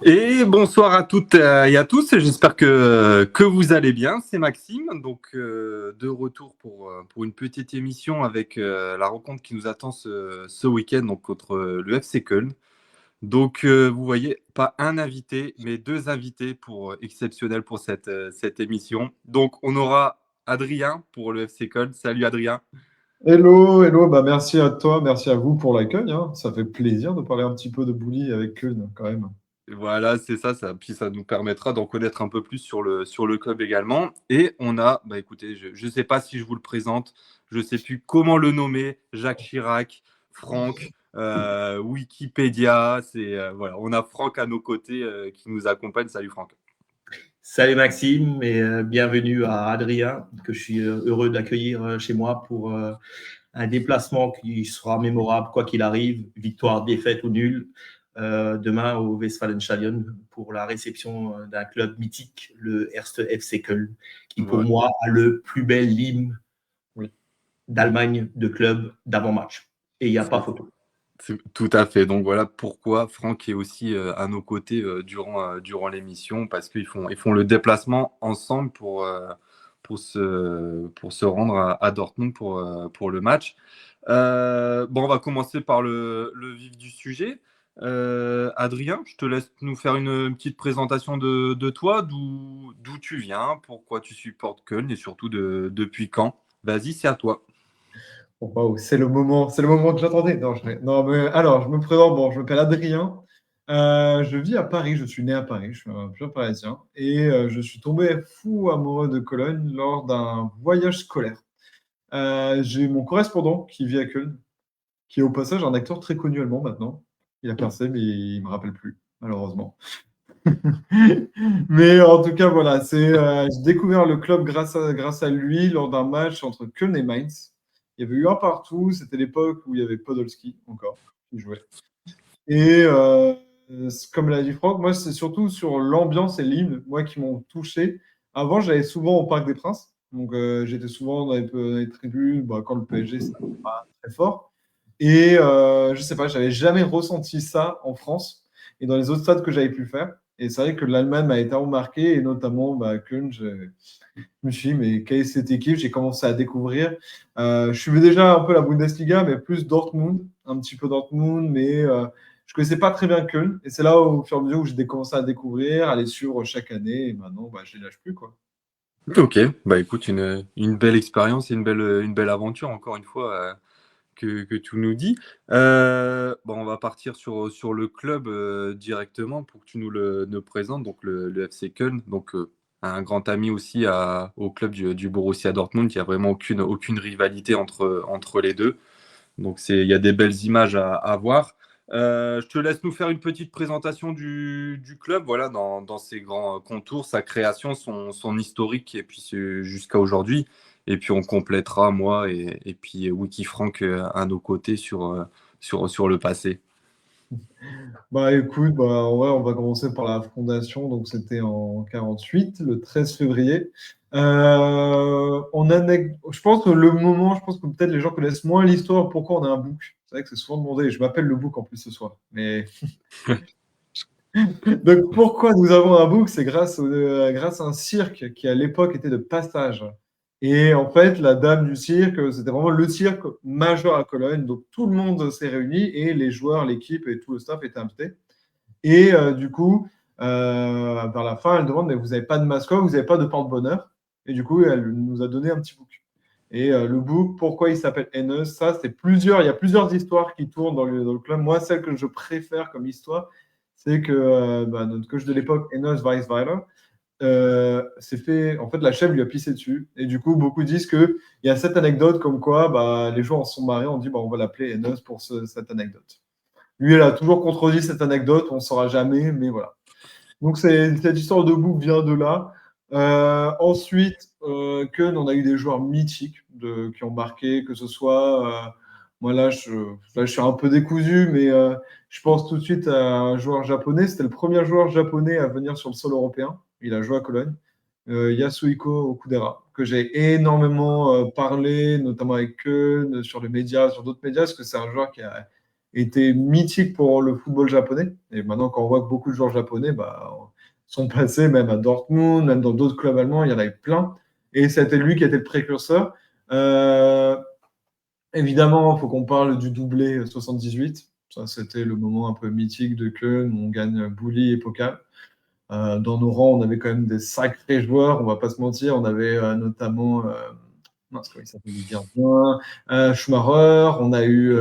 Et bonsoir à toutes et à tous, j'espère que vous allez bien. C'est Maxime, donc de retour pour une petite émission avec la rencontre qui nous attend ce week-end donc, contre le FC Köln. Donc vous voyez, pas un invité, mais deux invités exceptionnels pour cette émission. Donc on aura Adrien pour le FC Köln. Salut Adrien. Hello, hello, bah merci à toi, merci à vous pour l'accueil, hein. Ça fait plaisir de parler un petit peu de bully avec Köln quand même. Voilà, c'est ça, puis ça nous permettra d'en connaître un peu plus sur le club également. Et on a, bah écoutez, je ne sais pas si je vous le présente, je ne sais plus comment le nommer, Jacques Chirac, Franck, Wikipédia, voilà, on a Franck à nos côtés qui nous accompagne. Salut Franck. Salut Maxime et bienvenue à Adrien, que je suis heureux d'accueillir chez moi pour un déplacement qui sera mémorable quoi qu'il arrive, victoire, défaite ou nul, demain au Westfalenstadion pour la réception d'un club mythique, le 1. FC Köln, qui pour moi a le plus bel hymne d'Allemagne de club d'avant-match. Et il n'y a pas photo. Tout à fait. Donc voilà pourquoi Franck est aussi à nos côtés durant l'émission, parce qu'ils font le déplacement ensemble pour se rendre à Dortmund pour le match. On va commencer par le vif du sujet. Adrien, je te laisse nous faire une petite présentation de toi, d'où tu viens, pourquoi tu supportes Köln et surtout depuis quand. Vas-y, c'est à toi. Oh, wow, c'est le moment que j'attendais. Non, mais alors, je me présente, bon, je m'appelle Adrien. Je vis à Paris, je suis né à Paris, je suis un pur parisien. Et je suis tombé fou amoureux de Cologne lors d'un voyage scolaire. J'ai mon correspondant qui vit à Köln, qui est au passage un acteur très connu allemand maintenant. Il a percé, mais il ne me rappelle plus, malheureusement. Mais en tout cas, voilà, j'ai découvert le club grâce à lui lors d'un match entre Köln et Mainz. Il y avait eu un partout, c'était l'époque où il y avait Podolski encore qui jouait. Et comme l'a dit Franck, moi c'est surtout sur l'ambiance et l'hymne, moi qui m'ont touché. Avant, j'allais souvent au Parc des Princes, donc j'étais souvent dans les tribunes quand le PSG c'était pas très fort. Et je sais pas, j'avais jamais ressenti ça en France et dans les autres stades que j'avais pu faire. Et c'est vrai que l'Allemagne m'a été remarqué, et notamment Köln. Je me suis dit, mais quelle est cette équipe? J'ai commencé à découvrir. Je suivais déjà un peu la Bundesliga, mais plus Dortmund, un petit peu Dortmund, mais je connaissais pas très bien Köln. Et c'est là, au fur et à mesure, où j'ai commencé à découvrir, à les suivre chaque année. Et maintenant, je les lâche plus, quoi. Ok, bah écoute, une belle expérience et une belle aventure, encore une fois, que tu nous dis. On va partir sur le club directement pour que tu nous présentes, donc le FC Köln, donc un grand ami aussi au club du Borussia Dortmund. Il n'y a vraiment aucune rivalité entre les deux. Donc il y a des belles images à voir. Je te laisse nous faire une petite présentation du club, voilà, dans ses grands contours, sa création, son historique, et puis jusqu'à aujourd'hui. Et puis on complétera, moi et puis Wiki Franck à nos côtés sur le passé. Écoute, ouais, on va commencer par la fondation. Donc, c'était en 48, le 13 février. Je pense que je pense que peut-être les gens connaissent moins l'histoire, pourquoi on a un bouc. C'est vrai que c'est souvent demandé. Je m'appelle le bouc en plus ce soir. Mais donc, pourquoi nous avons un bouc? C'est grâce à un cirque qui, à l'époque, était de passage. Et en fait, la dame du cirque, c'était vraiment le cirque majeur à Cologne. Donc, tout le monde s'est réuni et les joueurs, l'équipe et tout le staff étaient invités. Et du coup, vers la fin, elle demande, mais vous n'avez pas de mascotte, vous n'avez pas de porte-bonheur. Et du coup, elle nous a donné un petit bouc. Et le bouc, pourquoi il s'appelle Hennes? Il y a plusieurs histoires qui tournent dans le club. Moi, celle que je préfère comme histoire, c'est que notre coach de l'époque, Hennes Weisweiler, en fait, la chèvre lui a pissé dessus. Et du coup, beaucoup disent qu'il y a cette anecdote comme quoi les joueurs en sont marrés. On dit, on va l'appeler Hennes pour cette anecdote. Lui, elle a toujours contredit cette anecdote, on ne saura jamais, mais voilà. Donc, cette histoire de bouc vient de là. Ensuite, Köln, on a eu des joueurs mythiques qui ont marqué, que ce soit. Moi, là, je suis un peu décousu, mais je pense tout de suite à un joueur japonais. C'était le premier joueur japonais à venir sur le sol européen. Il a joué à Cologne. Yasuhiko Okudera, que j'ai énormément parlé, notamment avec Köln, sur les médias, sur d'autres médias, parce que c'est un joueur était mythique pour le football japonais. Et maintenant, quand on voit que beaucoup de joueurs japonais sont passés même à Dortmund, même dans d'autres clubs allemands, il y en avait plein. Et c'était lui qui était le précurseur. Évidemment, il faut qu'on parle du doublé 78. Ça, c'était le moment un peu mythique de Köln où on gagne Bully et Pokal. Dans nos rangs, on avait quand même des sacrés joueurs, on va pas se mentir. On avait notamment, comment il s'appelle le gardien, Schumacher. On a eu,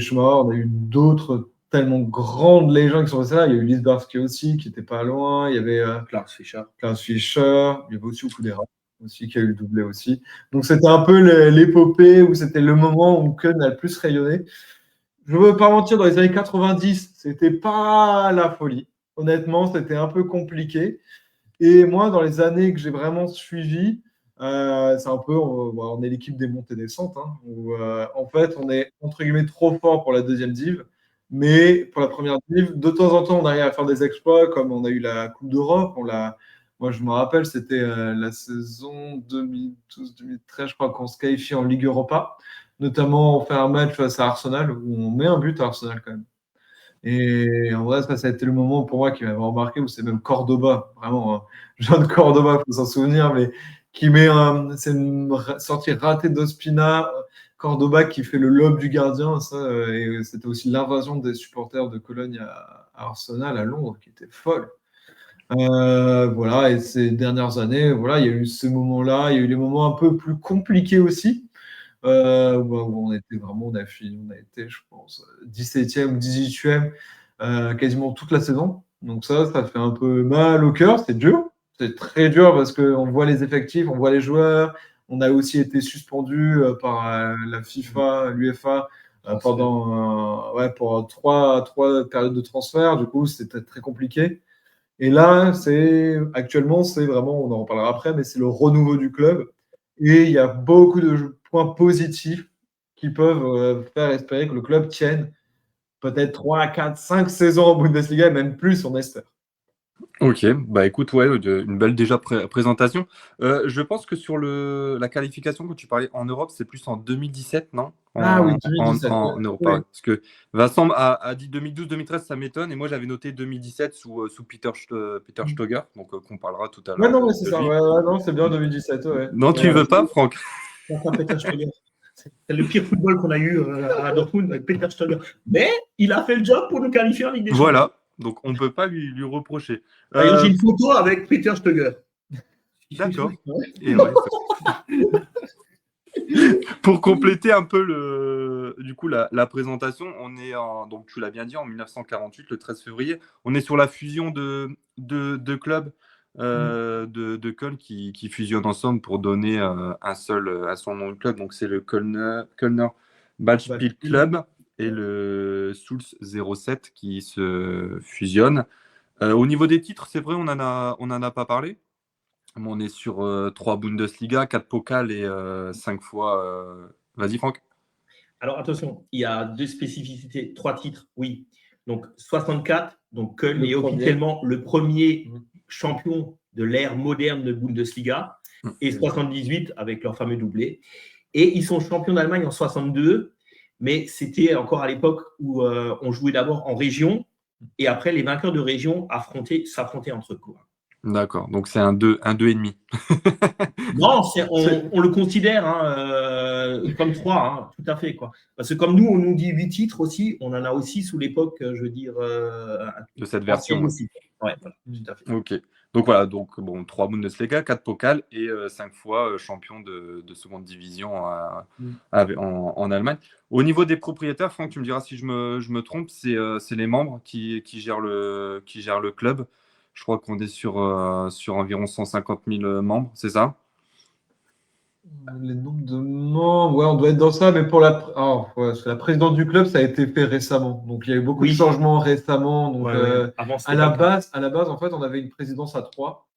Schumacher. On a eu d'autres tellement grandes légendes qui sont passées là. Il y a eu Lisbarski aussi, qui était pas loin. Il y avait Klaus Fischer. Il y avait aussi Okudera aussi qui a eu le doublé aussi. Donc c'était un peu l'épopée où c'était le moment où Köln a le plus rayonné. Je ne veux pas mentir, dans les années 90, c'était pas la folie. Honnêtement, c'était un peu compliqué. Et moi, dans les années que j'ai vraiment suivi, c'est un peu, on est l'équipe des montées et descentes, hein, où en fait, on est entre guillemets trop fort pour la deuxième div, mais pour la première div, de temps en temps, on arrive à faire des exploits, comme on a eu la Coupe d'Europe. Moi, je me rappelle, c'était la saison 2012-2013, je crois, qu'on se qualifie en Ligue Europa. Notamment, on fait un match face à Arsenal, où on met un but à Arsenal quand même. Et en vrai, ça a été le moment pour moi qui m'avait remarqué, où c'est même Cordoba, vraiment, Jean de Cordoba, il faut s'en souvenir, mais c'est une sortie ratée d'Ospina, Cordoba qui fait le lob du gardien, ça, et c'était aussi l'invasion des supporters de Cologne à Arsenal, à Londres, qui était folle. Voilà, et ces dernières années, voilà, il y a eu ces moments-là, il y a eu les moments un peu plus compliqués aussi, où on a été, je pense, 17e ou 18e quasiment toute la saison. Donc ça fait un peu mal au cœur, c'est dur. C'est très dur parce qu'on voit les effectifs, on voit les joueurs. On a aussi été suspendu par la FIFA, l'UEFA pour trois périodes de transfert. Du coup, c'était très compliqué. Et là, actuellement, c'est vraiment, on en reparlera après, mais c'est le renouveau du club. Et il y a beaucoup de points positifs qui peuvent faire espérer que le club tienne peut-être 3, 4, 5 saisons en Bundesliga, et même plus, on espère. Ok, bah écoute, ouais, une belle déjà présentation. Je pense que sur la qualification que tu parlais en Europe, c'est plus en 2017, non? Ah oui, 2017. En Europe, Oui. parce que Vincent a dit 2012-2013, ça m'étonne, et moi j'avais noté 2017 sous Peter Stöger, donc qu'on parlera tout à l'heure. Ouais, non, mais c'est ça. Ouais, non, c'est bien 2017. Ouais. Non, tu veux pas, Franck? Enfin, Peter Stöger. C'est le pire football qu'on a eu à Dortmund avec Peter Stöger. Mais il a fait le job pour nous qualifier en Ligue des Champions. Voilà, donc on ne peut pas lui reprocher. D'ailleurs, j'ai une photo avec Peter Stöger. D'accord. Et ouais, pour compléter un peu du coup la présentation, on est donc tu l'as bien dit, en 1948, le 13 février. On est sur la fusion de clubs de Köln qui fusionnent ensemble pour donner un son nom de club. Donc c'est le Kölner Ballspiel-Club et le Souls 07 qui se fusionnent. Au niveau des titres, c'est vrai, on en a pas parlé. On est sur 3 Bundesliga, 4 Pokal et 5 fois. Vas-y, Franck. Alors attention, il y a 2 spécificités, 3 titres, oui. Donc 64, donc Köln est officiellement le premier champion de l'ère moderne de Bundesliga, et 78 avec leur fameux doublé. Et ils sont champions d'Allemagne en 62, mais c'était encore à l'époque où on jouait d'abord en région, et après les vainqueurs de région s'affrontaient entre eux. D'accord, donc c'est un 2,5. Non, on le considère comme 3, tout à fait. Quoi. Parce que comme nous, on nous dit 8 titres aussi, on en a aussi sous l'époque, je veux dire, de cette version. Aussi. Ouais, voilà, tout à fait. Ok. Donc voilà, donc, bon, 3 Bundesliga, 4 Pokal et 5 fois champion de seconde division en Allemagne. Au niveau des propriétaires, Franck, tu me diras si je me trompe, c'est les membres qui gèrent le club. Je crois qu'on est sur environ 150 000 membres, c'est ça? Les nombres de membres, ouais, on doit être dans ça, mais pour la présidente du club, ça a été fait récemment. Donc il y a eu beaucoup de changements récemment. Donc à la base, en fait, on avait une présidence à 3.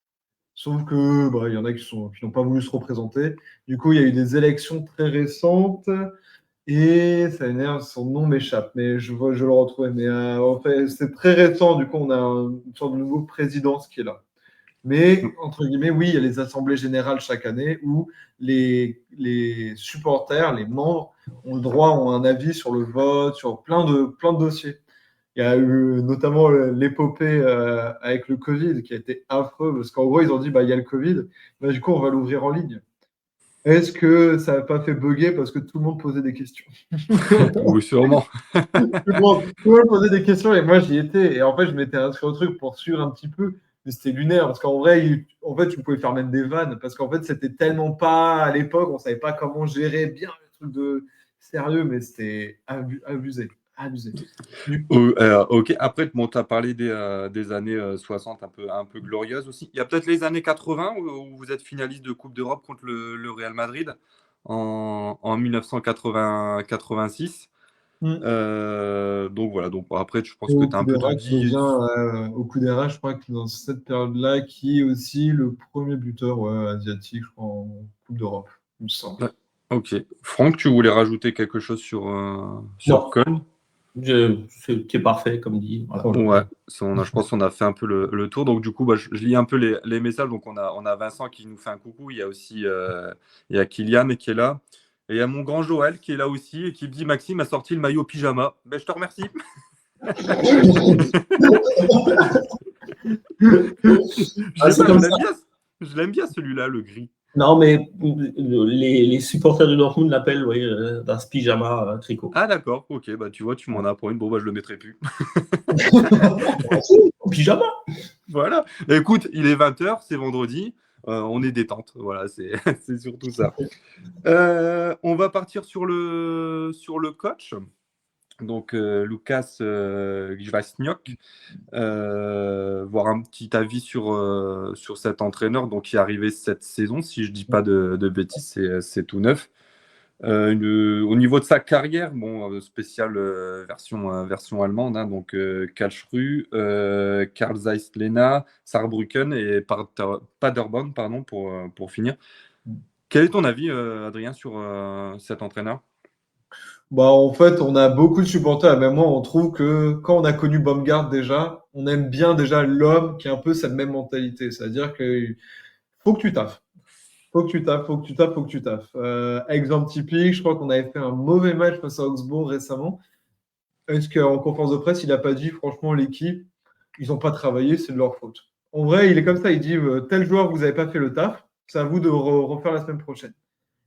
Sauf que il y en a qui n'ont pas voulu se représenter. Du coup, il y a eu des élections très récentes. Et ça énerve, son nom m'échappe, mais je le retrouver. Mais en fait, c'est très récent. Du coup, on a une sorte de nouveau président qui est là. Mais, entre guillemets, oui, il y a les assemblées générales chaque année où les supporters, les membres, ont le droit, ont un avis sur le vote, sur plein de dossiers. Il y a eu notamment l'épopée avec le Covid qui a été affreux parce qu'en gros, ils ont dit bah, il y a le Covid, bah, du coup, on va l'ouvrir en ligne. Est-ce que ça n'a pas fait bugger parce que tout le monde posait des questions? Oui, sûrement. Tout le monde posait des questions et moi j'y étais. Et en fait, je m'étais inscrit au truc pour suivre un petit peu. Mais c'était lunaire parce qu'en vrai, en fait, tu pouvais faire même des vannes parce qu'en fait, c'était tellement pas à l'époque, on savait pas comment gérer bien le truc de sérieux, mais c'était abusé. Abusé. Ok, après, bon, tu as parlé des années 60 un peu glorieuses aussi. Il y a peut-être les années 80 où vous êtes finaliste de Coupe d'Europe contre le Real Madrid en 1986. Donc voilà, donc après, je pense Et que au tu as un coup peu d'Era tout qui dit. devient, au coup d'Era, je crois que dans cette période-là, qui est aussi le premier buteur asiatique, je crois, en Coupe d'Europe, il me semble. Ouais. Ok. Franck, tu voulais rajouter quelque chose sur Non, Köln? c'est parfait, comme dit. Voilà. Ouais, je pense qu'on a fait un peu le tour. Donc, du coup, bah, je lis un peu les messages. Donc, on a Vincent qui nous fait un coucou. Il y a aussi il y a Kylian qui est là. Et il y a mon grand Joël qui est là aussi et qui me dit Maxime a sorti le maillot pyjama. Ben, je te remercie. Je sais C'est pas, comme ça. je l'aime bien celui-là, le gris. Non, mais les supporters de Dortmund l'appellent oui, dans ce pyjama tricot. Ah, d'accord. Ok, bah, tu vois, tu m'en apprends une. Bon, bah, je le mettrai plus. Pyjama. Voilà. Écoute, il est 20h, c'est vendredi. On est détente. Voilà, c'est c'est surtout ça. On va partir sur le coach. Donc, Lukas Kvasniok, voir un petit avis sur cet entraîneur donc, qui est arrivé cette saison. Si je ne dis pas de bêtises, c'est tout neuf. Au niveau de sa carrière, bon, spéciale version allemande, hein, donc Karlsruhe, Karl Zeiss Lena, Saarbrücken et Paderborn, pardon, pour finir. Quel est ton avis, Adrien, sur cet entraîneur? Bah, en fait, on a beaucoup de supporters, même moi, on trouve que quand on a connu Baumgart déjà, on aime bien déjà l'homme qui a un peu cette même mentalité. C'est-à-dire que faut que tu taffes. Faut que tu taffes, faut que tu taffes, faut que tu taffes. Exemple typique, je crois qu'on avait fait un mauvais match face à Augsbourg récemment. Est-ce qu'en conférence de presse, il n'a pas dit, franchement, l'équipe, ils n'ont pas travaillé, c'est de leur faute. En vrai, il est comme ça, il dit, tel joueur, vous n'avez pas fait le taf, c'est à vous de refaire la semaine prochaine.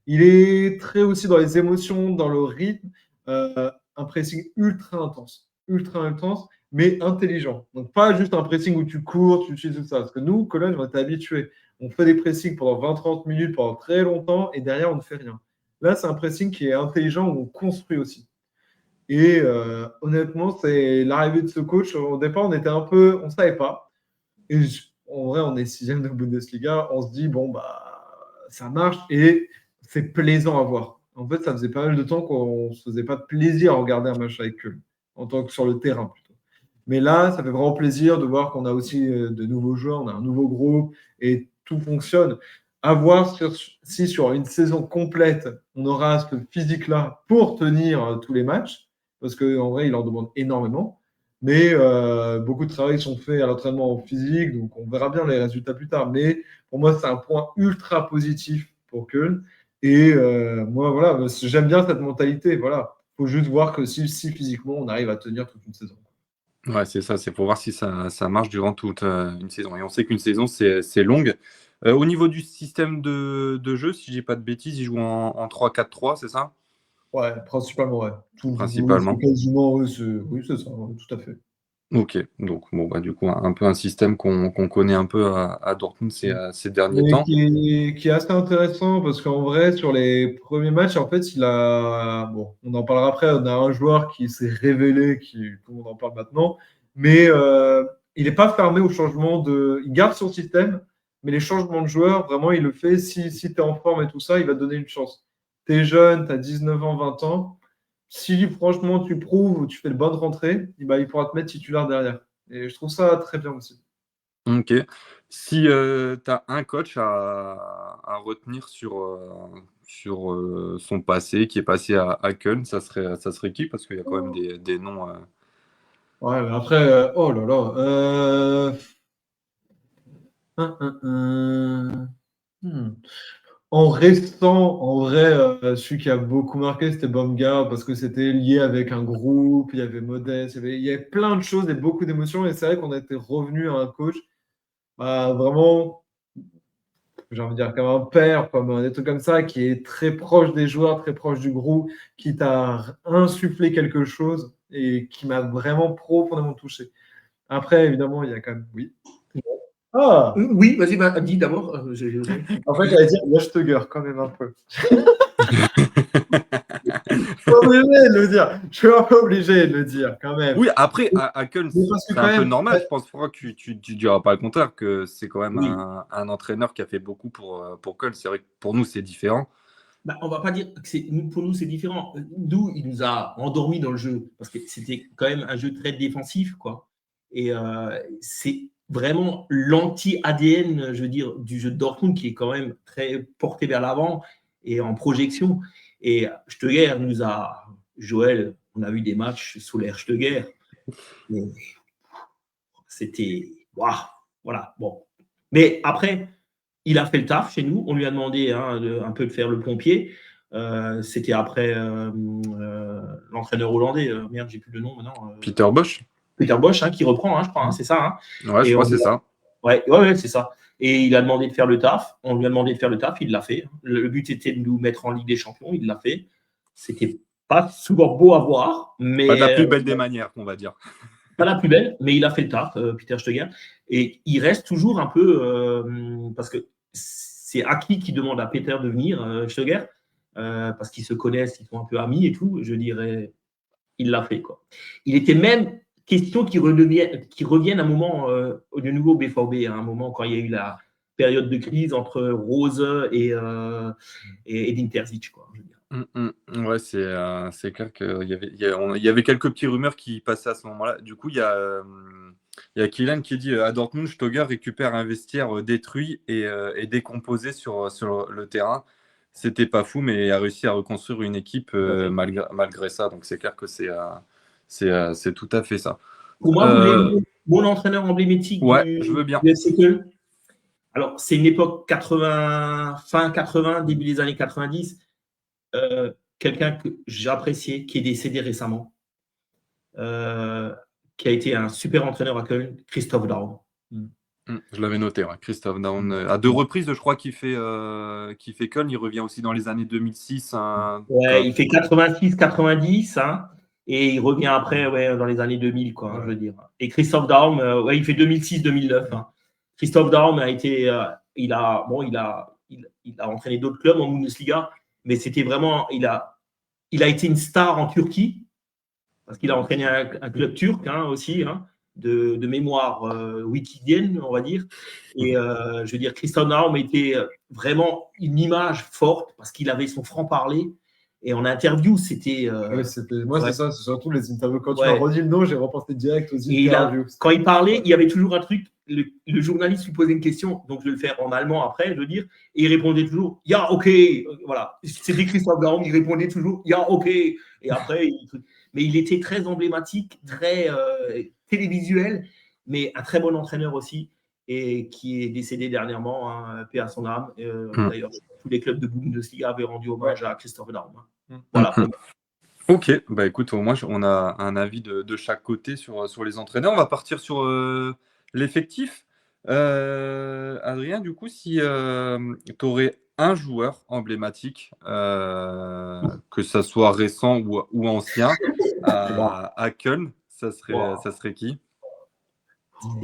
Il est très aussi dans les émotions, dans le rythme, un pressing ultra intense, mais intelligent. Donc pas juste un pressing où tu cours, tu utilises tout ça. Parce que nous, Cologne, on est habitués. On fait des pressings pendant 20-30 minutes, pendant très longtemps, et derrière, on ne fait rien. Là, c'est un pressing qui est intelligent, où on construit aussi. Et honnêtement, c'est l'arrivée de ce coach. Au départ, on était un peu, on ne savait pas. Et en vrai, on est sixième de Bundesliga. On se dit, bon, bah, ça marche et c'est plaisant à voir. En fait, ça faisait pas mal de temps qu'on ne se faisait pas de plaisir à regarder un match avec eux, en tant que sur le terrain plutôt. Mais là, ça fait vraiment plaisir de voir qu'on a aussi de nouveaux joueurs, on a un nouveau groupe et tout fonctionne. À voir si sur une saison complète, on aura ce physique-là pour tenir tous les matchs, parce qu'en vrai, il en demande énormément. Mais beaucoup de travail sont faits à l'entraînement physique, donc on verra bien les résultats plus tard. Mais pour moi, c'est un point ultra positif pour Köln. Et moi, voilà, j'aime bien cette mentalité. Voilà, faut juste voir que si physiquement on arrive à tenir toute une saison. Ouais, c'est ça, c'est pour voir si ça marche durant toute une saison. Et on sait qu'une saison, c'est longue. Au niveau du système de jeu, si je dis pas de bêtises, ils jouent en 3-4-3, c'est ça? Ouais, principalement, ouais. Oui, c'est Principalement. quasiment, oui, c'est ça, ouais, tout à fait. Ok, donc bon, bah, du coup, un peu un système qu'on connaît un peu à Dortmund ces derniers Mais temps. qui est assez intéressant parce qu'en vrai, sur les premiers matchs, en fait, bon, on en parlera après, on a un joueur qui s'est révélé, tout le monde en parle maintenant, mais il n'est pas fermé au changement de. Il garde son système, mais les changements de joueurs, vraiment, il le fait. Si tu es en forme et tout ça, il va te donner une chance. Tu es jeune, tu as 19 ans, 20 ans. Si franchement tu prouves, tu fais de bonnes rentrées, eh ben, il pourra te mettre titulaire derrière. Et je trouve ça très bien aussi. Ok. Si tu as un coach à retenir sur son passé, qui est passé à Köln, ça serait qui? Parce qu'il y a quand même des noms. Ouais, mais après, oh là là. En restant, en vrai, celui qui a beaucoup marqué, c'était Baumgart, parce que c'était lié avec un groupe, il y avait Modeste, il y avait plein de choses et beaucoup d'émotions. Et c'est vrai qu'on était revenu à un coach vraiment, j'ai envie de dire, comme un père, comme des trucs comme ça, qui est très proche des joueurs, très proche du groupe, qui t'a insufflé quelque chose et qui m'a vraiment profondément touché. Après, évidemment, il y a quand même. Oui. Ah, Oui, vas-y, dis d'abord. en fait, j'allais dire Stöger quand même un peu. Je suis obligé de le dire. Je suis un peu obligé de le dire quand même. Oui, après, à Köln, Mais parce que c'est quand un peu même, normal. Je pense que tu diras pas le contraire, que c'est quand même Oui. un entraîneur qui a fait beaucoup pour Köln. C'est vrai que pour nous, c'est différent. Bah, on va pas dire que pour nous, c'est différent. Nous, il nous a endormis dans le jeu parce que c'était quand même un jeu très défensif, quoi. Et c'est vraiment l'anti-ADN, je veux dire, du jeu de Dortmund qui est quand même très porté vers l'avant et en projection. Et Stöger nous a, Joël, on a vu des matchs sous l'ère Stöger. C'était, waouh, voilà, bon. Mais après, il a fait le taf chez nous. On lui a demandé un peu de faire le pompier. C'était après l'entraîneur hollandais. Merde, j'ai plus le nom maintenant. Peter Bosz. Peter Bosz, qui reprend, je crois, c'est ça. Ouais, je Et crois que c'est ça. Ouais, c'est ça. Et il a demandé de faire le taf. On lui a demandé de faire le taf. Il l'a fait. Le but était de nous mettre en Ligue des Champions. Il l'a fait. C'était pas souvent beau à voir, mais Pas de la plus belle des manières, on va dire. pas la plus belle, mais il a fait le taf, Peter Stöger. Et il reste toujours un peu, parce que c'est Aki qui demande à Peter de venir, Stöger, parce qu'ils se connaissent, ils sont un peu amis et tout. Je dirais, il l'a fait, quoi. Il était même question qu'il revienne un moment de nouveau au BVB, à un moment quand il y a eu la période de crise entre Rose et Edin Terzic, quoi. Je veux dire. Ouais, c'est clair qu'il y avait quelques petits rumeurs qui passaient à ce moment-là. Du coup, il y a Kylian qui dit à Dortmund, Stöger récupère un vestiaire détruit et décomposé sur le terrain. C'était pas fou, mais il a réussi à reconstruire une équipe malgré ça. Donc c'est clair que c'est tout à fait ça. Pour moi, vous voulez mon entraîneur emblématique je veux bien. du FC Köln. Alors, c'est une époque 80, fin 80, début des années 90. Quelqu'un que j'ai apprécié, qui est décédé récemment, qui a été un super entraîneur à Köln, Christoph Daum. Je l'avais noté, ouais. Christoph Daum. À 2 reprises, je crois qu'il fait Köln. Il revient aussi dans les années 2006. Il fait 86-90, et il revient après dans les années 2000, quoi, je veux dire. Et Christoph Daum, il fait 2006-2009. Christoph Daum a été, il a entraîné d'autres clubs en Bundesliga, mais c'était vraiment, il a été une star en Turquie parce qu'il a entraîné un club turc aussi, de mémoire wikidienne, on va dire. Et je veux dire, Christoph Daum était vraiment une image forte parce qu'il avait son franc-parler. Et en interview, c'était. Moi, c'est ça, c'est surtout les interviews. Quand tu m'as redit le nom, j'ai repensé direct aux interviews. Quand il parlait, il y avait toujours un truc. Le journaliste lui posait une question, donc je vais le faire en allemand après, je veux dire, et il répondait toujours « Ja, ok ». Voilà, c'était Christoph Daum, il répondait toujours « Ja, ok ». Et après, mais il était très emblématique, très télévisuel, mais un très bon entraîneur aussi, et qui est décédé dernièrement, paix à son âme. D'ailleurs, tous les clubs de Bundesliga avaient rendu hommage à Christoph Daum. Voilà. Ok, bah écoute, au moins on a un avis de chaque côté sur les entraîneurs. On va partir sur l'effectif. Adrien, du coup, si tu aurais un joueur emblématique, que ça soit récent ou ancien, à Köln, ça serait qui?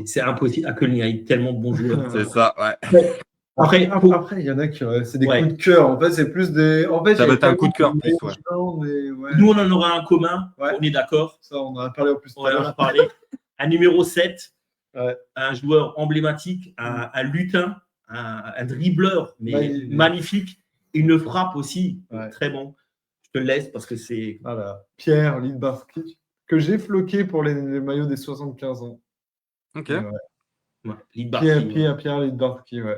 C'est impossible. À Köln, il y a tellement de bons joueurs. C'est ça, ouais. Après, il y en a qui c'est des coups de cœur. En fait, c'est plus des. En fait, ça va être un coup de cœur plus, Nous, on en aura un commun. Ouais. On est d'accord. Ça, on en a parlé au plus. On en a parlé. Un numéro 7, un joueur emblématique, un lutin, un dribbleur, mais magnifique. Une frappe aussi, très bon. Je te le laisse parce que c'est. Voilà. Pierre Lidbarski, que j'ai floqué pour les maillots des 75 ans. Ok. Pierre Lidbarski, ouais.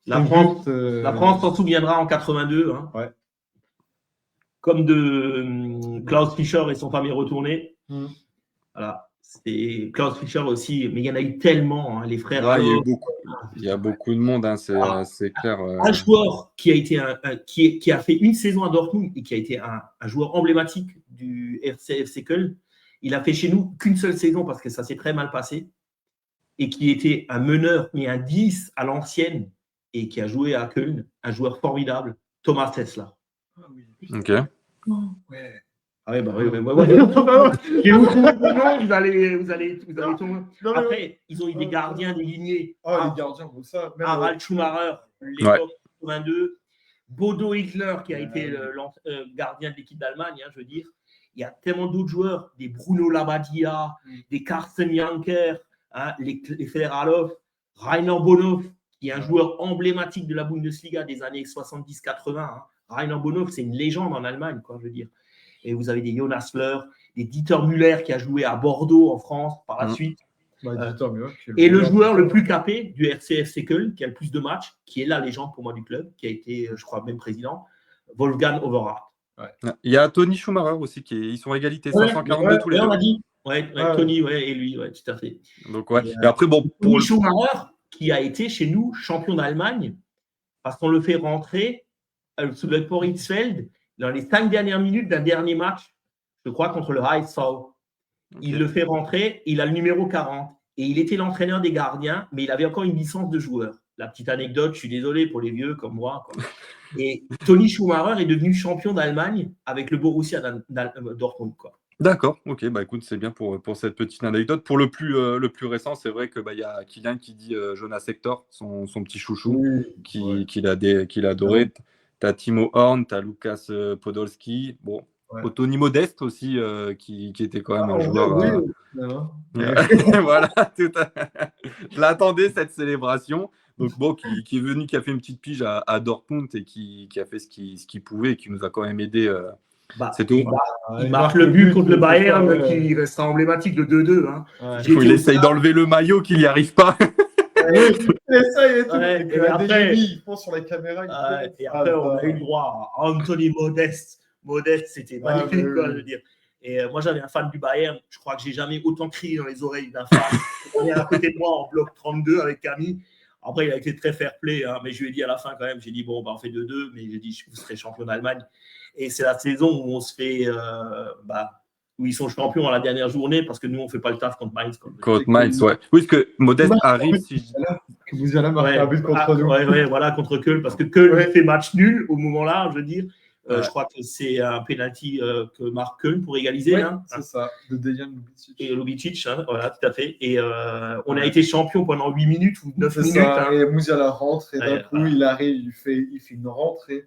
La France s'en souviendra en 82. Ouais. Comme de Klaus Fischer et son famille retournée. Voilà. C'est Klaus Fischer aussi, mais il y en a eu tellement, hein, les frères. Ouais, Ralph. il y a beaucoup de monde, hein, c'est clair. Un joueur qui a été qui a fait une saison à Dortmund et qui a été un joueur emblématique du FC Köln. Il a fait chez nous qu'une seule saison parce que ça s'est très mal passé et qui était un meneur, mais un 10 à l'ancienne et qui a joué à Köln, un joueur formidable, Thomas Tesla. Ok. Ouais. Ah ouais, bah oui, Et vous allez tomber. Après, ils ont eu des gardiens, des lignées. Les gardiens, ça. Harald Schumacher, l'époque 82. Bodo Hitler, qui a été gardien de l'équipe d'Allemagne, hein, je veux dire. Il y a tellement d'autres joueurs, des Bruno Labbadia, des Carsten Janker, hein, les Federalov, Rainer Bonhoff, qui est un joueur emblématique de la Bundesliga des années 70-80. Hein. Rainer Bonhoff, c'est une légende en Allemagne, quoi, je veux dire. Et vous avez des Jonas Löhr, des Dieter Müller qui a joué à Bordeaux en France par la suite. Et le joueur le plus capé du FC Köln, qui a le plus de matchs, qui est la légende pour moi du club, qui a été, je crois, même président, Wolfgang Overath. Ouais. Il y a Toni Schumacher aussi, ils sont égalité, 542 tous les deux. On a dit. Tony, et lui, tout à fait. Donc, ouais. Et après, bon, pour Toni Schumacher, qui a été chez nous champion d'Allemagne, parce qu'on le fait rentrer sous le Port Hitzfeld dans les 5 dernières minutes d'un dernier match, je crois, contre le HSV. Okay. Il le fait rentrer, il a le numéro 40. Et il était l'entraîneur des gardiens, mais il avait encore une licence de joueur. La petite anecdote, je suis désolé pour les vieux comme moi, quoi. Et Toni Schumacher est devenu champion d'Allemagne avec le Borussia Dortmund, quoi. D'accord, ok, bah écoute, c'est bien pour cette petite anecdote. Pour le plus récent, c'est vrai que y a Kylian qui dit Jonas Hector, son petit chouchou, qu'il a adoré. T'as Timo Horn, t'as Lukas Podolski, bon, Tony Modeste aussi, qui était quand même un joueur. Voilà, je l'attendais cette célébration. Donc bon, qui est venu, qui a fait une petite pige à Dortmund et qui a fait ce qu'il pouvait et qui nous a quand même aidé. C'est tout. Il marque le but contre le Bayern, qui reste emblématique, le 2-2. Hein. Il essaye d'enlever le maillot, qu'il n'y arrive pas. Et après, ils font sur la caméra. Et après, on a eu le droit à Anthony Modeste. Modeste, c'était magnifique, quoi, je veux dire. Et moi, j'avais un fan du Bayern. Je crois que j'ai jamais autant crié dans les oreilles d'un fan. On est à côté de moi en bloc 32 avec Camille. Après, il a été très fair play, hein, mais je lui ai dit à la fin quand même, j'ai dit, bon, on fait 2-2, mais j'ai dit, vous serez champion d'Allemagne. Et c'est la saison où on se fait, où ils sont champions à la dernière journée, parce que nous, on ne fait pas le taf contre Mainz. Contre Mainz, ouais. Oui, parce que Modeste arrive. Que vous allez marquer un but contre nous. Voilà, contre Köln, parce que Köln fait match nul au moment-là, je veux dire. Je crois que c'est un penalty que marque Köln pour égaliser. C'est ça, de Dejan Lubicic. Et Lubicic, voilà, tout à fait. Et on a été champion pendant 8 minutes ou 9 minutes. Ça, et Musiala rentre, et d'un coup, il arrive, il fait une rentrée.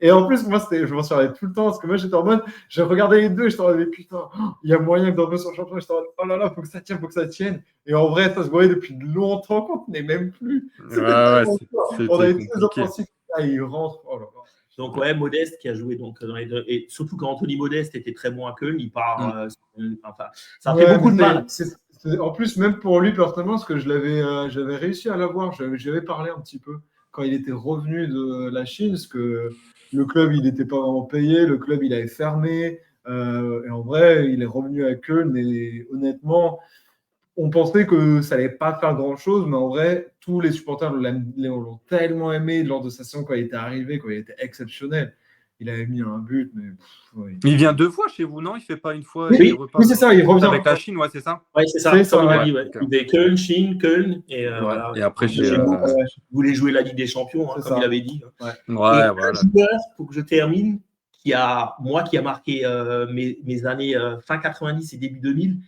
Et en plus, moi, je m'en souviens tout le temps, parce que moi, j'étais en mode, je regardais les deux, j'étais en mode, putain, il y a moyen que Dortmund soit champion. J'étais en mode, oh là là, faut que ça tienne. Et en vrai, ça se voyait depuis longtemps qu'on n'est même plus. On a été très offensifs. Il rentre, oh là là. Donc, Modeste qui a joué dans les deux. Et surtout quand Anthony Modeste était très bon à Köln, il part. Ça fait beaucoup de mal. En plus, même pour lui, personnellement, parce que j'avais réussi à l'avoir, j'avais parlé un petit peu quand il était revenu de la Chine, parce que le club, il n'était pas vraiment payé, le club, il avait fermé. Et en vrai, il est revenu à Köln, et honnêtement, on pensait que ça n'allait pas faire grand-chose, mais en vrai, tous les supporters l'ont tellement aimé lors de sa saison quand il était arrivé, quand il était exceptionnel. Il avait mis un but, mais... Il vient 2 fois chez vous, non? Il ne fait pas une fois? Oui, c'est ça, il revient. Avec la Chine, c'est ça? Oui, c'est ça. Il avait Köln, Chine, Köln, et voilà. Et après, il voulait jouer la Ligue des Champions, comme il avait dit. Voilà. Un joueur, pour que je termine, qui a marqué mes années fin 90 et début 2000,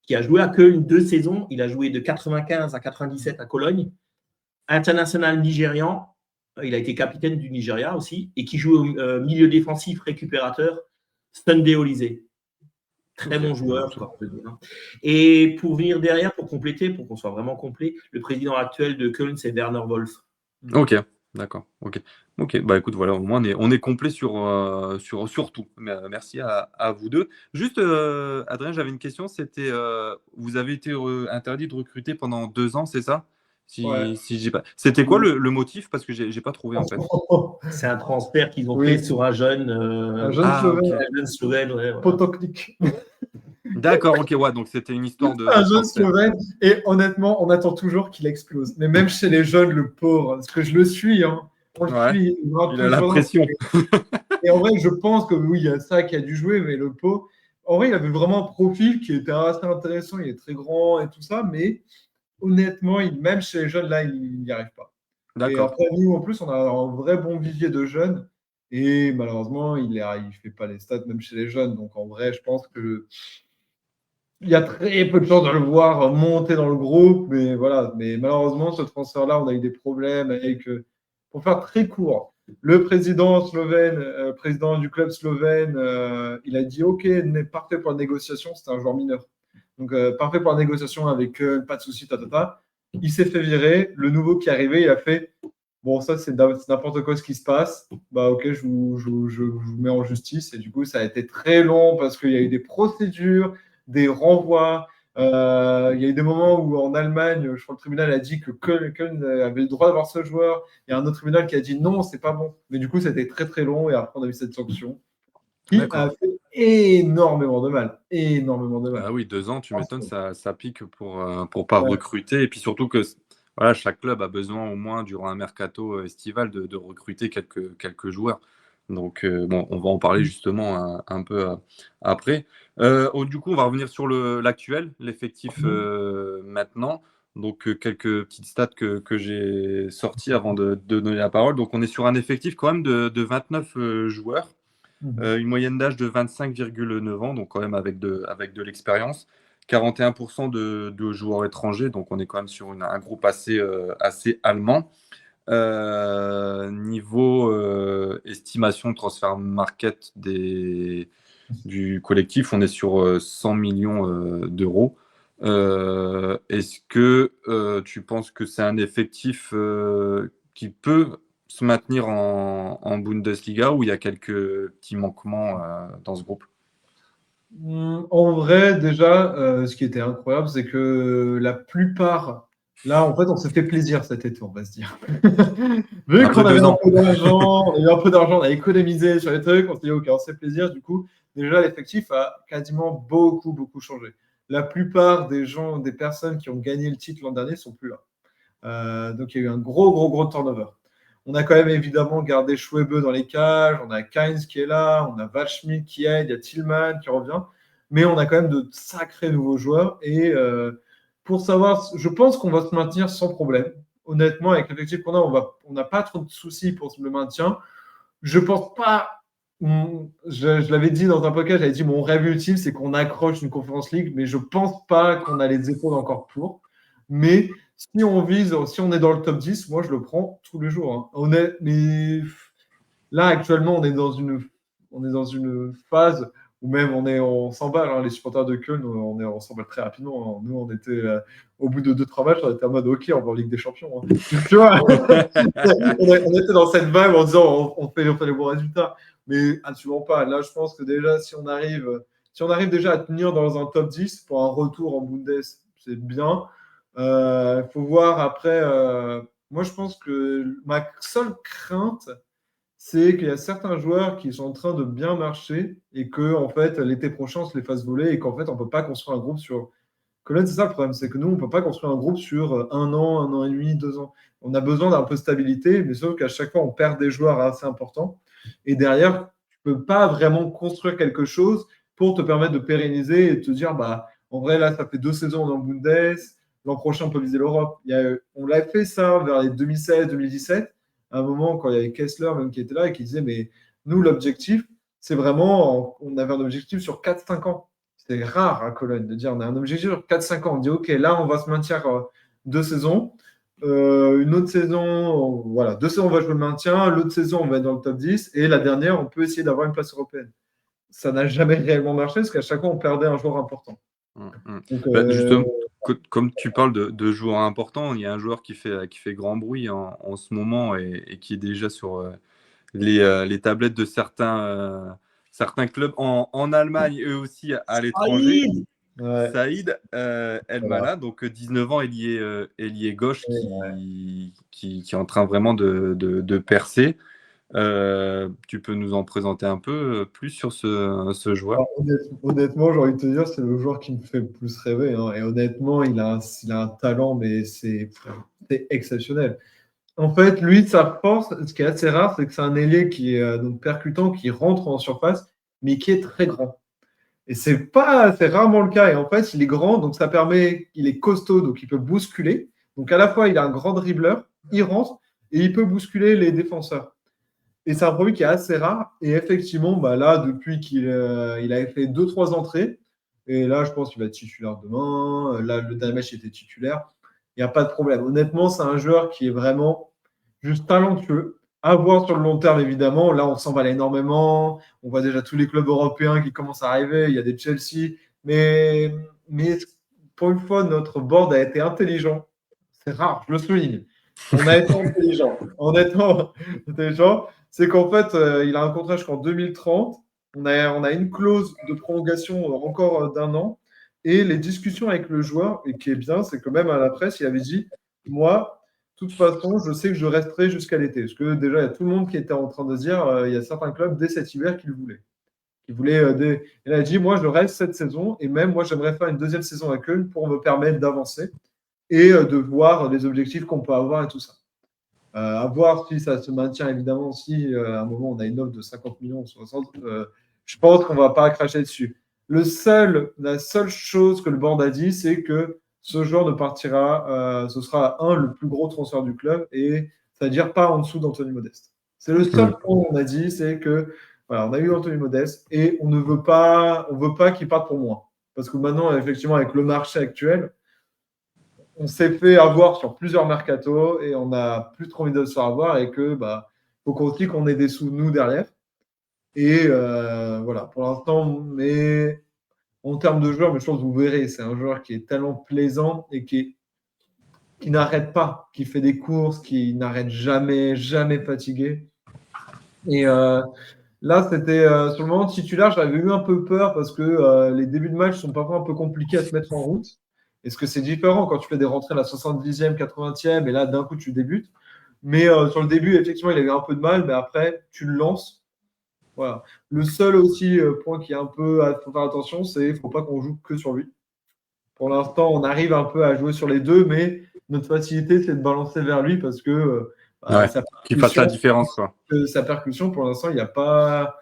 qui a joué à Köln 2 saisons. Il a joué de 95 à 97 à Cologne. International nigérian. Il a été capitaine du Nigeria aussi. Et qui joue au milieu défensif récupérateur, Sunday Olysée. Très bon joueur. Et pour venir derrière, pour compléter, pour qu'on soit vraiment complet, le président actuel de Köln, c'est Werner Wolf. Ok, d'accord. Ok, bah écoute, voilà, au moins on est complet sur tout. Merci à vous deux. Juste, Adrien, j'avais une question. C'était, vous avez été interdit de recruter pendant 2 ans, c'est ça? Si j'ai pas. C'était quoi le motif? Parce que j'ai pas trouvé en fait. C'est un transfert qu'ils ont fait sur un jeune. Un jeune Slovène. Slovène, Potoknik. D'accord, ok, ouais, donc c'était une histoire de Un jeune transfert. Slovène. Et honnêtement, on attend toujours qu'il explose. Mais même chez les jeunes, le pauvre, parce que je le suis, hein, on le Ouais, suit, il va il a la toujours. pression. Et en vrai, je pense que oui, il y a ça qui a dû jouer, mais le pauvre, en vrai, il avait vraiment un profil qui était assez intéressant. Il est très grand et tout ça, mais honnêtement, même chez les jeunes, là, il n'y arrive pas. Et D'accord. après, nous, en plus, on a un vrai bon vivier de jeunes. Et malheureusement, il ne fait pas les stats, même chez les jeunes. Donc, en vrai, je pense que il y a très peu de chances de le voir monter dans le groupe. Mais voilà. Mais malheureusement, ce transfert-là, on a eu des problèmes avec. Pour faire très court, le président slovène, président du club slovène, il a dit OK, parfait pour la négociation. C'était un joueur mineur. Donc, parfait pour la négociation avec pas de souci, tatata. Il s'est fait virer. Le nouveau qui est arrivé, il a fait bon, ça, c'est n'importe quoi ce qui se passe. Bah, OK, je vous mets en justice. Et du coup, ça a été très long parce qu'il y a eu des procédures, des renvois. Il y a eu des moments où en Allemagne, je crois que le tribunal a dit que Köln avait le droit d'avoir ce joueur. Il y a un autre tribunal qui a dit non, c'est pas bon. Mais du coup, c'était très très long et après, on a eu cette sanction qui a D'accord. fait énormément de mal. Énormément de mal. Ah oui, 2 ans, tu m'étonnes, ça pique pour pas Ouais. recruter. Et puis surtout que voilà, chaque club a besoin au moins durant un mercato estival de recruter quelques joueurs. Donc bon, on va en parler justement un peu après. Du coup, on va revenir sur l'actuel, l'effectif maintenant. Donc quelques petites stats que j'ai sorties avant de donner la parole. Donc on est sur un effectif quand même de 29 joueurs. Une moyenne d'âge de 25,9 ans, donc quand même avec de l'expérience. 41% de joueurs étrangers, donc on est quand même sur un groupe assez allemand. Niveau estimation transfert market du collectif, on est sur 100 millions d'euros. Est-ce que tu penses que c'est un effectif qui peut se maintenir en Bundesliga ou il y a quelques petits manquements dans ce groupe? En vrai, déjà, ce qui était incroyable, c'est que la plupart, là, en fait, on s'est fait plaisir cet été, on va se dire. Vu Après qu'on avait 2 ans. on a eu un peu d'argent, on a économisé sur les trucs, on s'est dit, OK, on s'est fait plaisir. Du coup, déjà, l'effectif a quasiment beaucoup, beaucoup changé. La plupart des gens, des personnes qui ont gagné le titre l'an dernier sont plus là. Donc, il y a eu un gros, gros, gros turnover. On a quand même évidemment gardé Schwebe dans les cages, on a Kynes qui est là, on a Waldschmidt qui aide, il y a Tillman qui revient, mais on a quand même de sacrés nouveaux joueurs. Et pour savoir, je pense qu'on va se maintenir sans problème. Honnêtement, avec l'effectif qu'on a, on n'a pas trop de soucis pour le maintien. Je pense pas. Je l'avais dit dans un podcast, j'avais dit mon rêve ultime, c'est qu'on accroche une Conference League, mais je pense pas qu'on a les épaules encore pour. Mais si on vise, si on est dans le top 10, moi je le prends tous les jours. Hein. Mais là actuellement, on est dans une phase où même on s'emballe. Hein. Les supporters de Köln, on s'emballe très rapidement. Hein. Nous, on était au bout de 2-3 matchs, on était en mode OK, on va en Ligue des Champions. Hein. Tu vois, on était dans cette vibe en disant on fait les bons résultats. Mais absolument pas. Là, je pense que déjà, si on arrive déjà à tenir dans un top 10 pour un retour en Bundes, c'est bien. Il faut voir après. Moi, je pense que ma seule crainte, c'est qu'il y a certains joueurs qui sont en train de bien marcher et que, en fait, l'été prochain, on se les fasse voler et qu'en fait, on ne peut pas construire un groupe sur. Colonne, c'est ça le problème, c'est que nous, on ne peut pas construire un groupe sur 1 an et demi, 2 ans. On a besoin d'un peu de stabilité, mais sauf qu'à chaque fois, on perd des joueurs assez importants. Et derrière, tu ne peux pas vraiment construire quelque chose pour te permettre de pérenniser et de te dire, bah, en vrai, là, ça fait 2 saisons dans le Bundes, l'an prochain, on peut viser l'Europe. On l'a fait ça vers les 2016-2017, à un moment, quand il y avait Kessler même qui était là et qui disait, mais nous, l'objectif, c'est vraiment, on avait un objectif sur 4-5 ans. C'est rare à Cologne de dire on a un objectif sur 4-5 ans. On dit OK, là, on va se maintenir 2 saisons. Une autre saison, voilà, 2 saisons, on va jouer le maintien. L'autre saison, on va être dans le top 10. Et la dernière, on peut essayer d'avoir une place européenne. Ça n'a jamais réellement marché parce qu'à chaque fois, on perdait un joueur important. Donc, Justement, comme tu parles de joueurs importants, il y a un joueur qui fait grand bruit en ce moment et qui est déjà sur les tablettes de certains clubs en Allemagne, eux aussi à l'étranger. ouais, Saïd El voilà. Mala, donc 19 ans, ailier gauche Ouais. qui est en train vraiment de percer. Tu peux nous en présenter un peu plus sur ce joueur? Alors, honnêtement, j'ai envie de te dire, c'est le joueur qui me fait le plus rêver, hein. Et honnêtement, il a un talent, mais c'est exceptionnel. En fait, lui, sa force, ce qui est assez rare, c'est que c'est un ailier qui est donc percutant, qui rentre en surface, mais qui est très grand. Et c'est rarement le cas. Et en fait, il est grand, donc ça permet, il est costaud, donc il peut bousculer. Donc à la fois, il a un grand dribbleur, il rentre et il peut bousculer les défenseurs. Et c'est un produit qui est assez rare. Et effectivement, bah là, depuis il avait fait 2-3 entrées, et là, je pense qu'il va être titulaire demain. Là, le dernier match, il était titulaire. Il n'y a pas de problème. Honnêtement, c'est un joueur qui est vraiment juste talentueux. À voir sur le long terme, évidemment. Là, on s'emballe énormément. On voit déjà tous les clubs européens qui commencent à arriver. Il y a des Chelsea. Mais pour une fois, notre board a été intelligent. C'est rare, je le souligne. On a été intelligent. Honnêtement, intelligent. C'est qu'en fait, il a un contrat jusqu'en 2030. On a une clause de prolongation encore d'un an. Et les discussions avec le joueur, et qui est bien, c'est que même à la presse, il avait dit, moi, de toute façon, je sais que je resterai jusqu'à l'été. Parce que déjà, il y a tout le monde qui était en train de dire, il y a certains clubs dès cet hiver qui le voulaient. Il a dit, moi, je reste cette saison, et même moi, j'aimerais faire une deuxième saison avec eux pour me permettre d'avancer et de voir les objectifs qu'on peut avoir et tout ça. À voir si ça se maintient, évidemment, si à un moment on a une offre de 50 millions, 60, je pense qu'on ne va pas cracher dessus. La seule chose que le board a dit, c'est que ce joueur ne partira, ce sera le plus gros transfert du club, et c'est-à-dire pas en dessous d'Anthony Modeste. C'est le seul point qu'on a dit, c'est que voilà, on a eu Anthony Modeste et on veut pas qu'il parte pour moins. Parce que maintenant, effectivement, avec le marché actuel, on s'est fait avoir sur plusieurs mercatos et on n'a plus trop envie de se faire avoir et que faut qu'on ait des sous nous derrière. Et voilà, pour l'instant, mais en termes de joueur, mais je pense que vous verrez, c'est un joueur qui est tellement plaisant et qui n'arrête pas, qui fait des courses, qui n'arrête jamais, jamais fatigué. Et là, c'était sur le moment titulaire, j'avais eu un peu peur parce que les débuts de match sont parfois un peu compliqués à se mettre en route. Est-ce que c'est différent quand tu fais des rentrées à la 70e, 80e et là, d'un coup, tu débutes? Mais sur le début, effectivement, il avait un peu de mal, mais après, tu le lances. Voilà. Le seul aussi point qui est un peu à faut faire attention, c'est qu'il ne faut pas qu'on joue que sur lui. Pour l'instant, on arrive un peu à jouer sur les deux, mais notre facilité, c'est de balancer vers lui parce que qu'il fasse la différence, quoi. Sa percussion, pour l'instant, il n'y a pas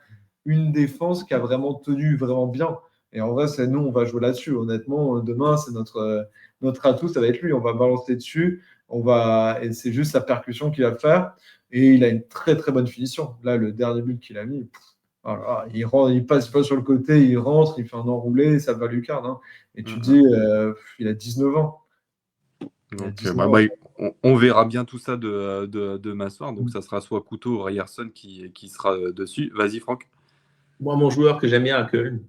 une défense qui a vraiment tenu vraiment bien. Et en vrai, c'est nous, on va jouer là-dessus. Honnêtement, demain, c'est notre atout, ça va être lui. On va balancer dessus. Et c'est juste sa percussion qu'il va faire. Et il a une très, très bonne finition. Là, le dernier but qu'il a mis, voilà, il passe pas sur le côté, il rentre, il fait un enroulé, ça va lucarne. Hein. Et tu te dis, il a 19 ans. Donc, on verra bien tout ça demain soir. Donc, ça sera soit Couteau ou Ryerson qui sera dessus. Vas-y, Franck. Moi, mon joueur que j'aime bien à Köln,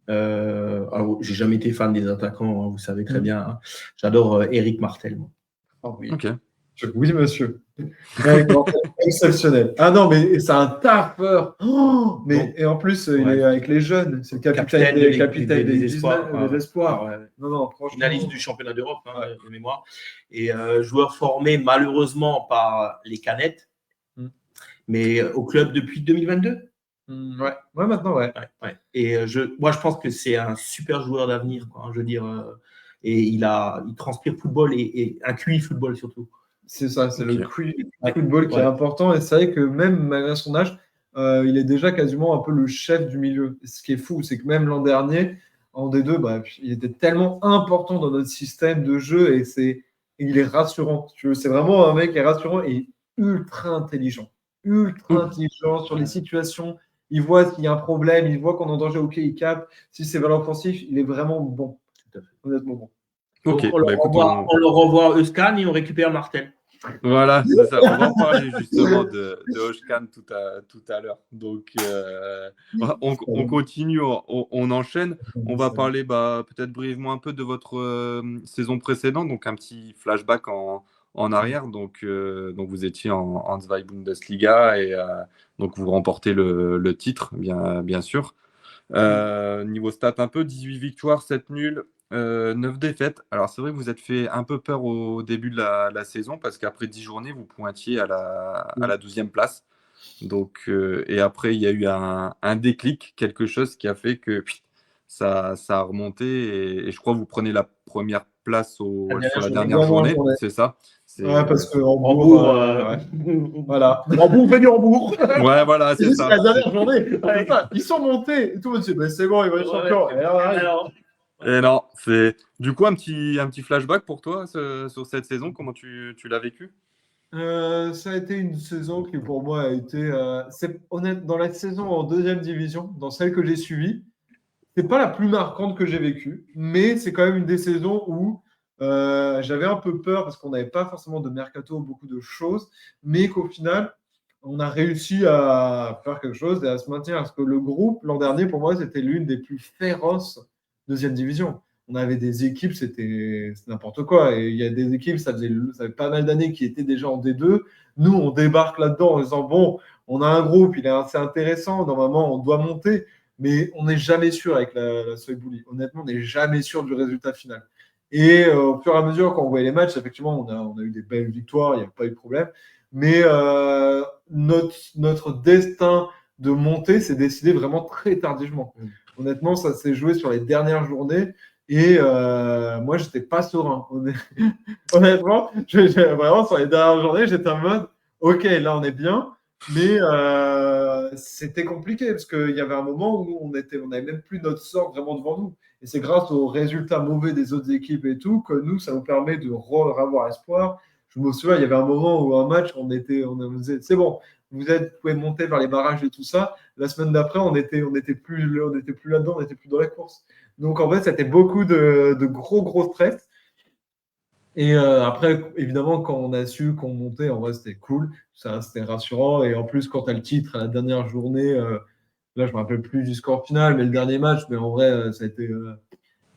alors, j'ai jamais été fan des attaquants, hein, vous savez très bien. Hein. J'adore Eric Martel. Moi. Oh, oui. Ok. Oui, monsieur. Exceptionnel. Ah non, mais c'est un taffeur. Oh, et en plus, il est avec les jeunes. C'est le capitaine des espoirs. Ouais. Non, franchement. Finaliste du championnat d'Europe, de mémoire. Et joueur formé malheureusement par les Canettes, mais au club depuis 2022. Ouais, maintenant, ouais. Et moi, je pense que c'est un super joueur d'avenir. Je veux dire, et il transpire football et un QI football surtout. C'est ça, c'est le football qui est important. Et c'est vrai que même malgré son âge, il est déjà quasiment un peu le chef du milieu. Et ce qui est fou, c'est que même l'an dernier, en D2, il était tellement important dans notre système de jeu et il est rassurant. C'est vraiment un mec qui est rassurant et ultra intelligent. Ultra intelligent sur les situations. Il voit s'il y a un problème, il voit qu'on est en danger, ok, il capte. Si c'est vers l'offensif, il est vraiment bon. Tout à fait. Honnêtement bon. Okay, on le revoit Euskan et on récupère Martel. Voilà, c'est ça. On va en parler justement de Özcan tout à l'heure. Donc, on continue, on enchaîne. On va parler peut-être brièvement un peu de votre saison précédente, donc un petit flashback en arrière. Donc vous étiez en Zweite Bundesliga et donc vous remportez le titre, bien sûr. Niveau stats un peu, 18 victoires, 7 nuls. 9 défaites. Alors, c'est vrai que vous êtes fait un peu peur au début de la saison parce qu'après 10 journées, vous pointiez à la 12e place. Donc, et après, il y a eu un déclic, quelque chose qui a fait que ça a remonté. Et je crois que vous prenez la première place sur la dernière journée, c'est ça? Ouais, parce que Hambourg, ouais. Voilà. Hambourg venu Hambourg. Ouais, voilà, c'est ça. La dernière journée, ils sont montés et tout le monde dit c'est bon, ils vont être champions. Et non, c'est du coup un petit flashback pour toi sur cette saison. Comment tu l'as vécu? Ça a été une saison qui pour moi a été c'est honnête dans la saison en deuxième division, dans celle que j'ai suivie. C'est pas la plus marquante que j'ai vécue, mais c'est quand même une des saisons où j'avais un peu peur parce qu'on n'avait pas forcément de mercato, beaucoup de choses, mais qu'au final, on a réussi à faire quelque chose et à se maintenir. Parce que le groupe, l'an dernier, pour moi, c'était l'une des plus féroces deuxième division. On avait des équipes, c'était n'importe quoi. Et il y a des équipes, ça faisait pas mal d'années qui étaient déjà en D2. Nous, on débarque là-dedans en disant, bon, on a un groupe, il est assez intéressant, normalement, on doit monter. Mais on n'est jamais sûr avec la Soy Bully. Honnêtement, on n'est jamais sûr du résultat final. Et au fur et à mesure, quand on voyait les matchs, effectivement, on a eu des belles victoires, il n'y a pas eu de problème. Mais notre destin de monter s'est décidé vraiment très tardivement. Honnêtement, ça s'est joué sur les dernières journées. Et moi, j'étais pas serein. Honnêtement, vraiment, sur les dernières journées, j'étais en mode, OK, là, on est bien. Mais c'était compliqué parce qu'il y avait un moment où on n'avait même plus notre sort vraiment devant nous. Et c'est grâce aux résultats mauvais des autres équipes et tout que nous, ça nous permet de avoir espoir. Je me souviens, il y avait un moment où un match, on disait, c'est bon, vous pouvez monter vers les barrages et tout ça. La semaine d'après, on n'était plus là-dedans, on n'était plus dans la course. Donc en fait, c'était beaucoup de gros stress. Et après, évidemment, quand on a su qu'on montait, en vrai, c'était cool. Ça, c'était rassurant. Et en plus, quand tu as le titre à la dernière journée, là, je ne me rappelle plus du score final, mais le dernier match, mais en vrai, ça a été.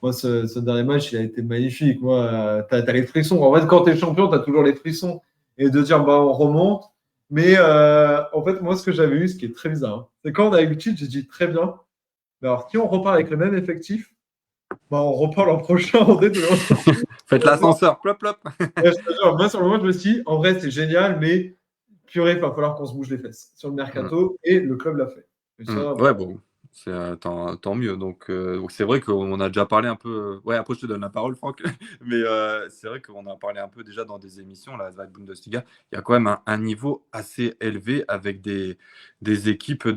Moi, ce dernier match, il a été magnifique. Moi, tu as les frissons. En fait, quand tu es champion, tu as toujours les frissons. Et de dire, bah, on remonte. Mais en fait, moi, ce que j'avais eu, ce qui est très bizarre, c'est quand on a eu le titre, j'ai dit très bien. Mais alors, si on repart avec le même effectif, bah, on repart l'an prochain en D2. Faites l'ascenseur, plop, plop. Je te jure, moi, sur le moment, je me suis dit, en vrai, c'est génial, mais purée, il va falloir qu'on se bouge les fesses sur le mercato, et le club l'a fait. Et ça, Ouais, bon, c'est tant mieux. Donc c'est vrai qu'on a déjà parlé un peu. Ouais, après, je te donne la parole, Franck. Mais c'est vrai qu'on a parlé un peu déjà dans des émissions, la Zweite Bundesliga. Il y a quand même un niveau assez élevé avec des équipes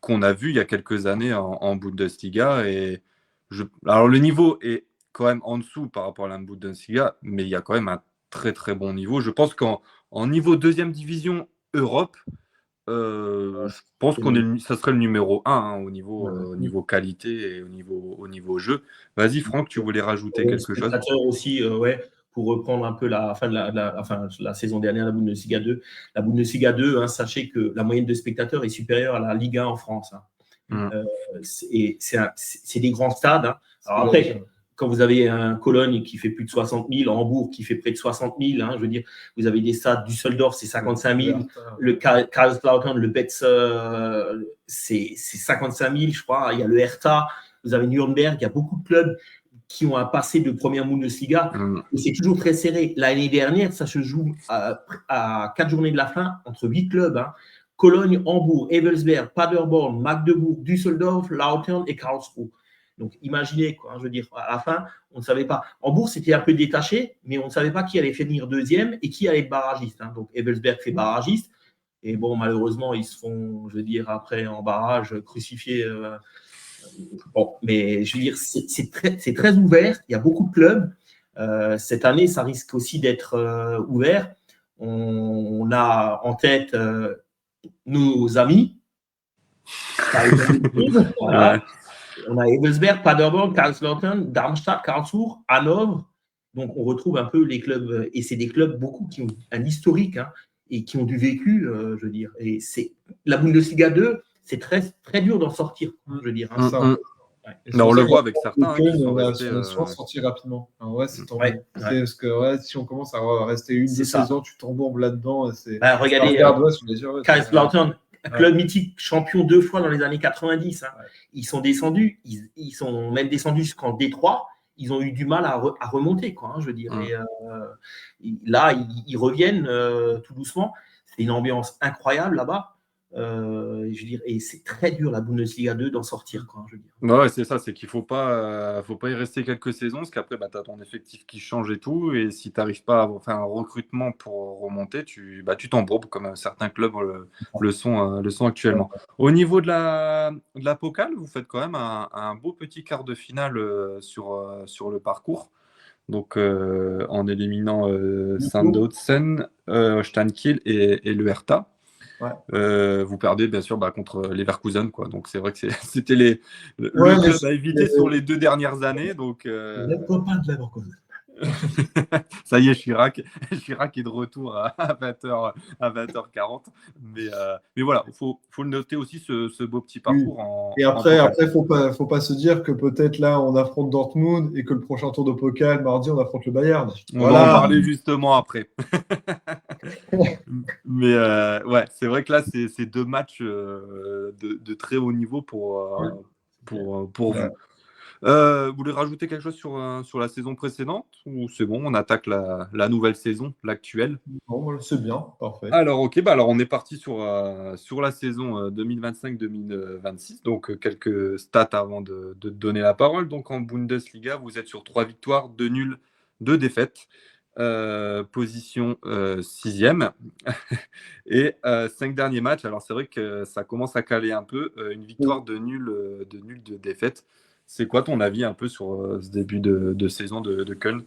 qu'on a vues il y a quelques années en Bundesliga. Alors, le niveau est quand même en dessous par rapport à la Bundesliga, mais il y a quand même un très très bon niveau. Je pense qu'en niveau deuxième division Europe, je pense ça serait le numéro 1 au niveau qualité et au niveau jeu. Vas-y, Franck, tu voulais rajouter quelque chose? Aussi, ouais, pour reprendre un peu la fin de la saison dernière, la Bundesliga 2. La Bundesliga 2, hein, sachez que la moyenne de spectateurs est supérieure à la Ligue 1 en France. Hein. C'est des grands stades. Hein. Alors après, quand vous avez un Cologne qui fait plus de 60 000, Hambourg qui fait près de 60 000, hein, je veux dire, vous avez des stades, Düsseldorf, c'est 55 000, le Kaiserslautern, le Betz, c'est 55 000, je crois. Il y a le Hertha, vous avez Nuremberg, il y a beaucoup de clubs qui ont un passé de première Bundesliga, et c'est toujours très serré. L'année dernière, ça se joue à 4 journées de la fin entre 8 clubs. Hein. Cologne, Hambourg, Evelsberg, Paderborn, Magdebourg, Düsseldorf, Lautern et Karlsruhe. Donc, imaginez, quoi, je veux dire, à la fin, on ne savait pas. Hambourg, c'était un peu détaché, mais on ne savait pas qui allait finir deuxième et qui allait être barragiste. Hein. Donc, Evelsberg fait barragiste. Et bon, malheureusement, ils se font, je veux dire, après, en barrage, crucifiés. Bon, mais je veux dire, c'est très ouvert. Il y a beaucoup de clubs. Cette année, ça risque aussi d'être ouvert. On a en tête nos amis. Voilà. Ouais. On a Evelsberg, Paderborn, Kaiserslautern, Darmstadt, Karlsruhe, Hanovre. Donc, on retrouve un peu les clubs. Et c'est des clubs, beaucoup, qui ont un historique hein, et qui ont du vécu, je veux dire. Et c'est la Bundesliga 2, c'est très, très dur d'en sortir, je veux dire. Hein, ouais. On le voit avec certains qui sont restés... sortis rapidement. Alors, ouais, c'est tant mieux. Parce que si on commence à rester une, deux saisons, tu t'embourbes là-dedans. Regardez, Kaiserslautern, un club mythique, champion 2 fois dans les années 90. Hein. Ils sont descendus, ils sont même descendus jusqu'en D3. Ils ont eu du mal à remonter, quoi, hein, je veux dire. Et là, ils reviennent tout doucement. c'est une ambiance incroyable là-bas. Je veux dire, et c'est très dur la Bundesliga 2 d'en sortir, quoi, je veux dire. Ouais, c'est ça, c'est qu'il faut pas y rester quelques saisons, parce qu'après, tu as ton effectif qui change et tout, et si tu n'arrives pas à faire un recrutement pour remonter, tu t'embourbes, comme certains clubs le sont actuellement. Au niveau de la Pokal, vous faites quand même un beau petit quart de finale sur le parcours, donc en éliminant Sandhausen, Steinkiel et le Hertha. Ouais. Vous perdez bien sûr contre Leverkusen, quoi. Donc c'est vrai que c'était le Ouais, mais club à éviter sur les 2 dernières années. Donc Les copains de Leverkusen. ça y est, Chirac est de retour à 20h40. Mais voilà, faut le noter aussi, ce beau petit parcours en Et en après, Pokal. faut pas se dire que peut-être là, on affronte Dortmund et que le prochain tour de Pokal, mardi, on affronte le Bayern. On va en parler justement après. Mais ouais, c'est vrai que là, c'est 2 matchs de très haut niveau pour vous. Vous voulez rajouter quelque chose sur la saison précédente, ou c'est bon, on attaque la nouvelle saison, l'actuelle? Bon, c'est bien, parfait. Alors, ok, alors on est parti sur la saison 2025-2026. Donc, quelques stats avant de te donner la parole. Donc, en Bundesliga, vous êtes sur 3 victoires, 2 nuls, 2 défaites. Position 6e. Et 5 derniers matchs. Alors, c'est vrai que ça commence à caler un peu. Une victoire, 2 nuls, 2 défaites. C'est quoi ton avis un peu sur ce début de saison de Köln?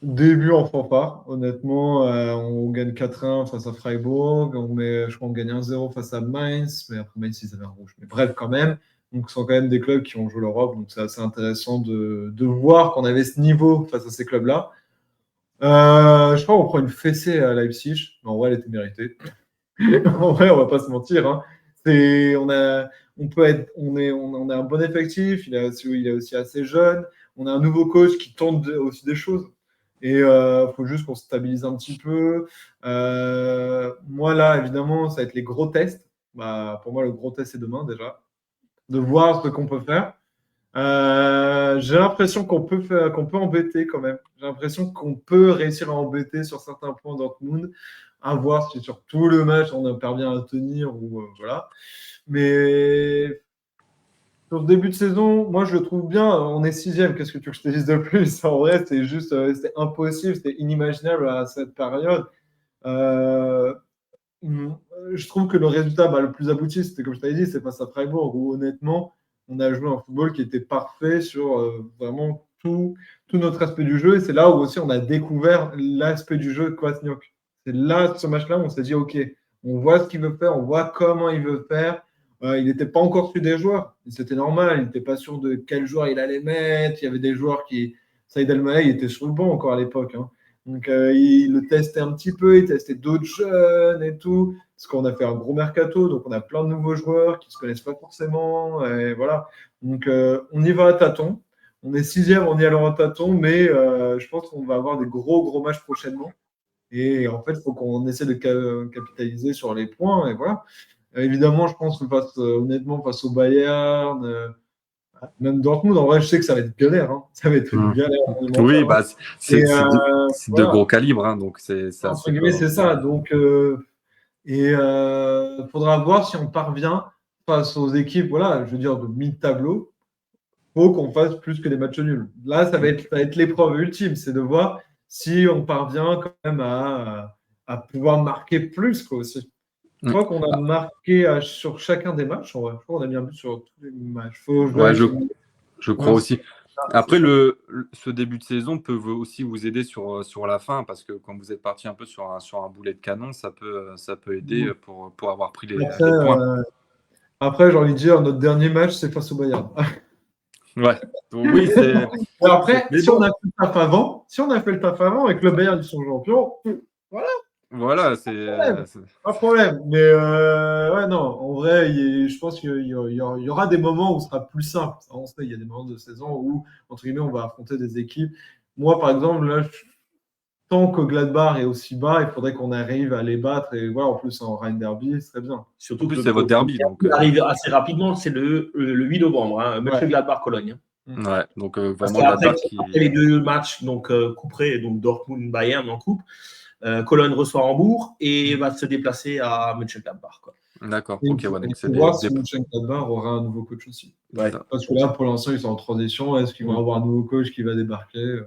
Début en fanfare, honnêtement, on gagne 4-1 face à Freiburg, je crois qu'on gagne 1-0 face à Mainz, mais après Mainz ils avaient un rouge. Mais bref, quand même, donc ce sont quand même des clubs qui ont joué l'Europe, donc c'est assez intéressant de voir qu'on avait ce niveau face à ces clubs-là. Je crois qu'on prend une fessée à Leipzig, mais en vrai elle était méritée. En vrai, on va pas se mentir, hein. On a un bon effectif, il est aussi assez jeune, on a un nouveau coach qui tente aussi des choses. Et faut juste qu'on se stabilise un petit peu. Moi, là, évidemment, ça va être les gros tests. Pour moi, le gros test, c'est demain déjà. De voir ce qu'on peut faire. J'ai l'impression qu'on peut embêter quand même. J'ai l'impression qu'on peut réussir à embêter sur certains points Dortmund. À voir si sur tout le match, on parvient à tenir ou voilà. Mais sur le début de saison, moi je le trouve bien. On est 6e, qu'est-ce que tu veux que je te dise de plus? En vrai, c'est juste, c'était impossible, c'était inimaginable à cette période. Euh, je trouve que le résultat le plus abouti, c'était comme je t'avais dit, c'est face à Freiburg, où honnêtement, on a joué un football qui était parfait sur vraiment tout notre aspect du jeu. Et c'est là où aussi on a découvert l'aspect du jeu de Kwasniok. C'est là, ce match-là, où on s'est dit, OK, on voit ce qu'il veut faire, on voit comment il veut faire. Il n'était pas encore sûr des joueurs. C'était normal. Il n'était pas sûr de quel joueur il allait mettre. Il y avait des joueurs qui. Saïd El-Maleh, il était sur le banc encore à l'époque, hein. Donc, il le testait un petit peu. Il testait d'autres jeunes et tout. Parce qu'on a fait un gros mercato. Donc, on a plein de nouveaux joueurs qui ne se connaissent pas forcément. Et voilà. Donc, on y va à tâtons. On est 6e, on y allait à tâtons. Mais je pense qu'on va avoir des gros matchs prochainement. Et en fait, il faut qu'on essaie de capitaliser sur les points. Et voilà. Évidemment, je pense que honnêtement, face au Bayern, même Dortmund, en vrai, je sais que ça va être galère, hein. Ça va être une galère monumentale, Oui, hein. c'est Et, de gros calibre, hein, donc c'est entre guillemets, c'est ça. Donc, faudra voir si on parvient face aux équipes, voilà, je veux dire, de mi-tableau, faut qu'on fasse plus que des matchs nuls. Là, ça va être l'épreuve ultime, c'est de voir si on parvient quand même à pouvoir marquer plus, quoi, aussi. Je crois qu'on a marqué sur chacun des matchs. En vrai. Je crois qu'on a mis un but sur tous les matchs. Je crois aussi. Après, ce début de saison peut aussi vous aider sur la fin, parce que quand vous êtes parti un peu sur un boulet de canon, ça peut aider pour avoir pris les points. Après, j'ai envie de dire, notre dernier match, c'est face au Bayern. Ouais. Donc, oui, c'est. Après, si on a fait le taf avant et que le Bayern ils sont champions, voilà. Voilà, c'est pas de problème. Mais ouais, non, en vrai, je pense qu'il y aura des moments où ce sera plus simple. On sait, il y a des moments de saison où, entre guillemets, on va affronter des équipes. Moi, par exemple, là, tant que Gladbach est aussi bas, il faudrait qu'on arrive à les battre. Et voilà, en plus, en Rhein Derby, ce serait bien. Surtout que c'est votre derby. Donc, arrive assez rapidement, c'est le 8 novembre, hein, match de Gladbach-Cologne. Ouais, donc vraiment Gladbach après les 2 matchs, donc couperés, donc Dortmund-Bayern en coupe. Cologne reçoit Hambourg et va se déplacer à Mönchengladbach, quoi. D'accord, Et ok, il ouais, donc c'est faut voir si Mönchengladbach aura un nouveau coach aussi. Ouais. Parce que là, pour l'instant, ils sont en transition. Est-ce qu'ils vont avoir un nouveau coach qui va débarquer?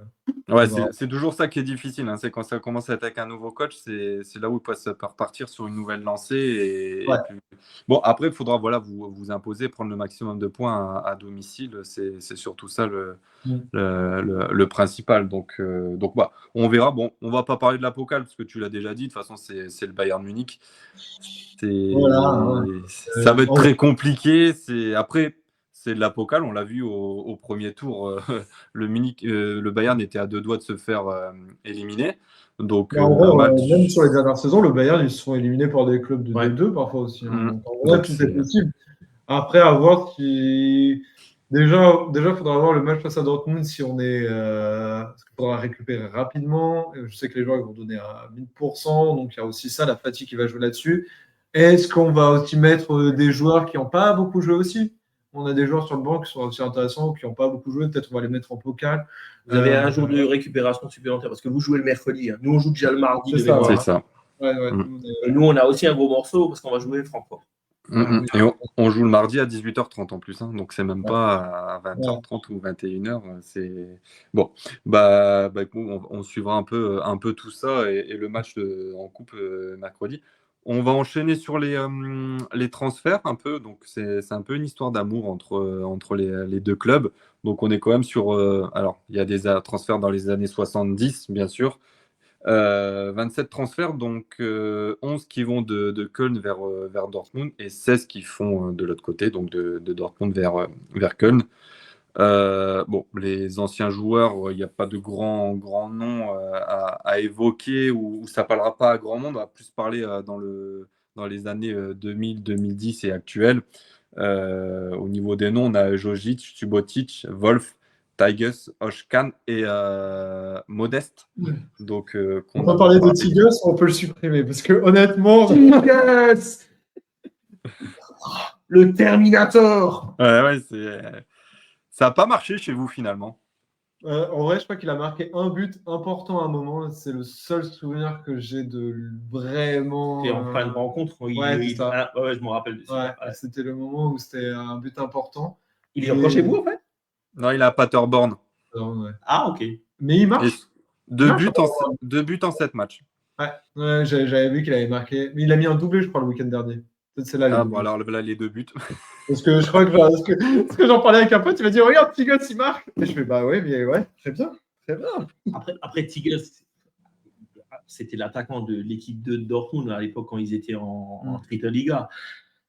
Ouais, Voilà. c'est toujours ça qui est difficile. Hein. C'est quand ça commence à être avec un nouveau coach, c'est là où ça peut repartir sur une nouvelle lancée. Ouais. Et puis... Bon, après, il faudra vous imposer, prendre le maximum de points à domicile. C'est surtout ça le principal. Donc bah, on verra. Bon, on va pas parler de la Pokal parce que tu l'as déjà dit. De toute façon, c'est le Bayern Munich. Voilà, Ça va être très compliqué. Après, c'est de la Pokal. On l'a vu au premier tour. Le Bayern était à 2 doigts de se faire éliminer. Donc, en vrai, un match... même sur les dernières saisons, le Bayern, ils se sont éliminés par des clubs de Ouais. D2 parfois aussi. Hein. Donc, en vrai, Donc, tout est possible. Après, à voir si. Déjà, il faudra voir le match face à Dortmund si on est. Parce qu'il faudra récupérer rapidement. Je sais que les joueurs ils vont donner à 1000%. Donc, il y a aussi ça, la fatigue qui va jouer là-dessus. Est-ce qu'on va aussi mettre des joueurs qui n'ont pas beaucoup joué aussi? On a des joueurs sur le banc qui sont aussi intéressants, qui n'ont pas beaucoup joué. Peut-être on va les mettre en Pokal. Vous avez un jour de récupération supplémentaire parce que vous jouez le mercredi. Hein. Nous, on joue déjà le mardi. C'est de ça, mémoire, c'est hein. ça. Ouais. Nous, on a aussi un gros morceau parce qu'on va jouer Francfort. Et on joue le mardi à 18h30 en plus, hein, donc c'est même pas à 20h30 ou 21h. C'est bon, bah écoute, on suivra un peu tout ça et le match en coupe mercredi. On va enchaîner sur les transferts un peu, donc c'est un peu une histoire d'amour entre les deux clubs. Donc on est quand même sur, alors il y a des transferts dans les années 70 bien sûr. 27 transferts, donc 11 qui vont de Köln vers Dortmund et 16 qui font de l'autre côté, donc de Dortmund vers Köln. Bon, les anciens joueurs, il n'y a pas de grand nom à évoquer ou ça ne parlera pas à grand monde. On va plus parler dans les années 2000, 2010 et actuelles. Au niveau des noms, on a Jojic, Subotic, Wolf, Tigers, Oshkan et Modeste. Donc, on peut parler de Tigers, on peut le supprimer parce que honnêtement, Tigers le Terminator. Ouais, ça n'a pas marché chez vous finalement. En vrai, je crois qu'il a marqué un but important à un moment. C'est le seul souvenir que j'ai de vraiment. Et en fin de rencontre, ouais, je me rappelle de ça. Ouais. C'était le moment où c'était un but important. Il est encore chez vous en fait? Non, il est à Paderborn. Ouais. Ah, ok. Mais il marche. 2 buts en 7 matchs. Ouais, j'avais vu qu'il avait marqué. Mais il a mis un doublé, je crois, le week-end dernier. Peut-être c'est là. Bon, alors là, les 2 buts. Parce que je crois que j'en parlais avec un pote, il m'a dit regarde, Tigers, il marque. Et je fais bah ouais, mais ouais, très bien. Après Tigers, c'était l'attaquant de l'équipe de Dortmund à l'époque quand ils étaient en Dritte Liga.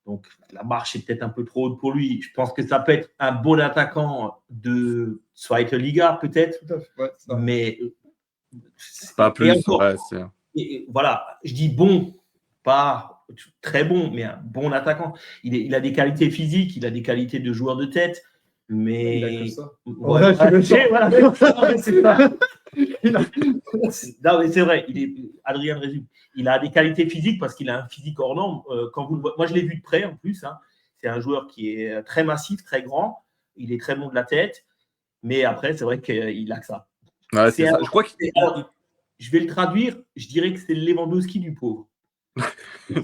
Donc la marche est peut-être un peu trop haute pour lui. Je pense que ça peut être un bon attaquant de Zweite Liga peut-être, ouais, mais pas plus. Et voilà, je dis bon, pas très bon, mais un bon attaquant. Il a des qualités physiques, il a des qualités de joueur de tête, mais il a que ça. Voilà, c'est ça. Non, mais c'est vrai, Adrien résume. Il a des qualités physiques parce qu'il a un physique hors norme. Moi, je l'ai vu de près en plus. Hein. C'est un joueur qui est très massif, très grand. Il est très bon de la tête. Mais après, c'est vrai qu'il a que ça. Ouais, c'est ça. Je crois je vais le traduire. Je dirais que c'est le Lewandowski du pauvre.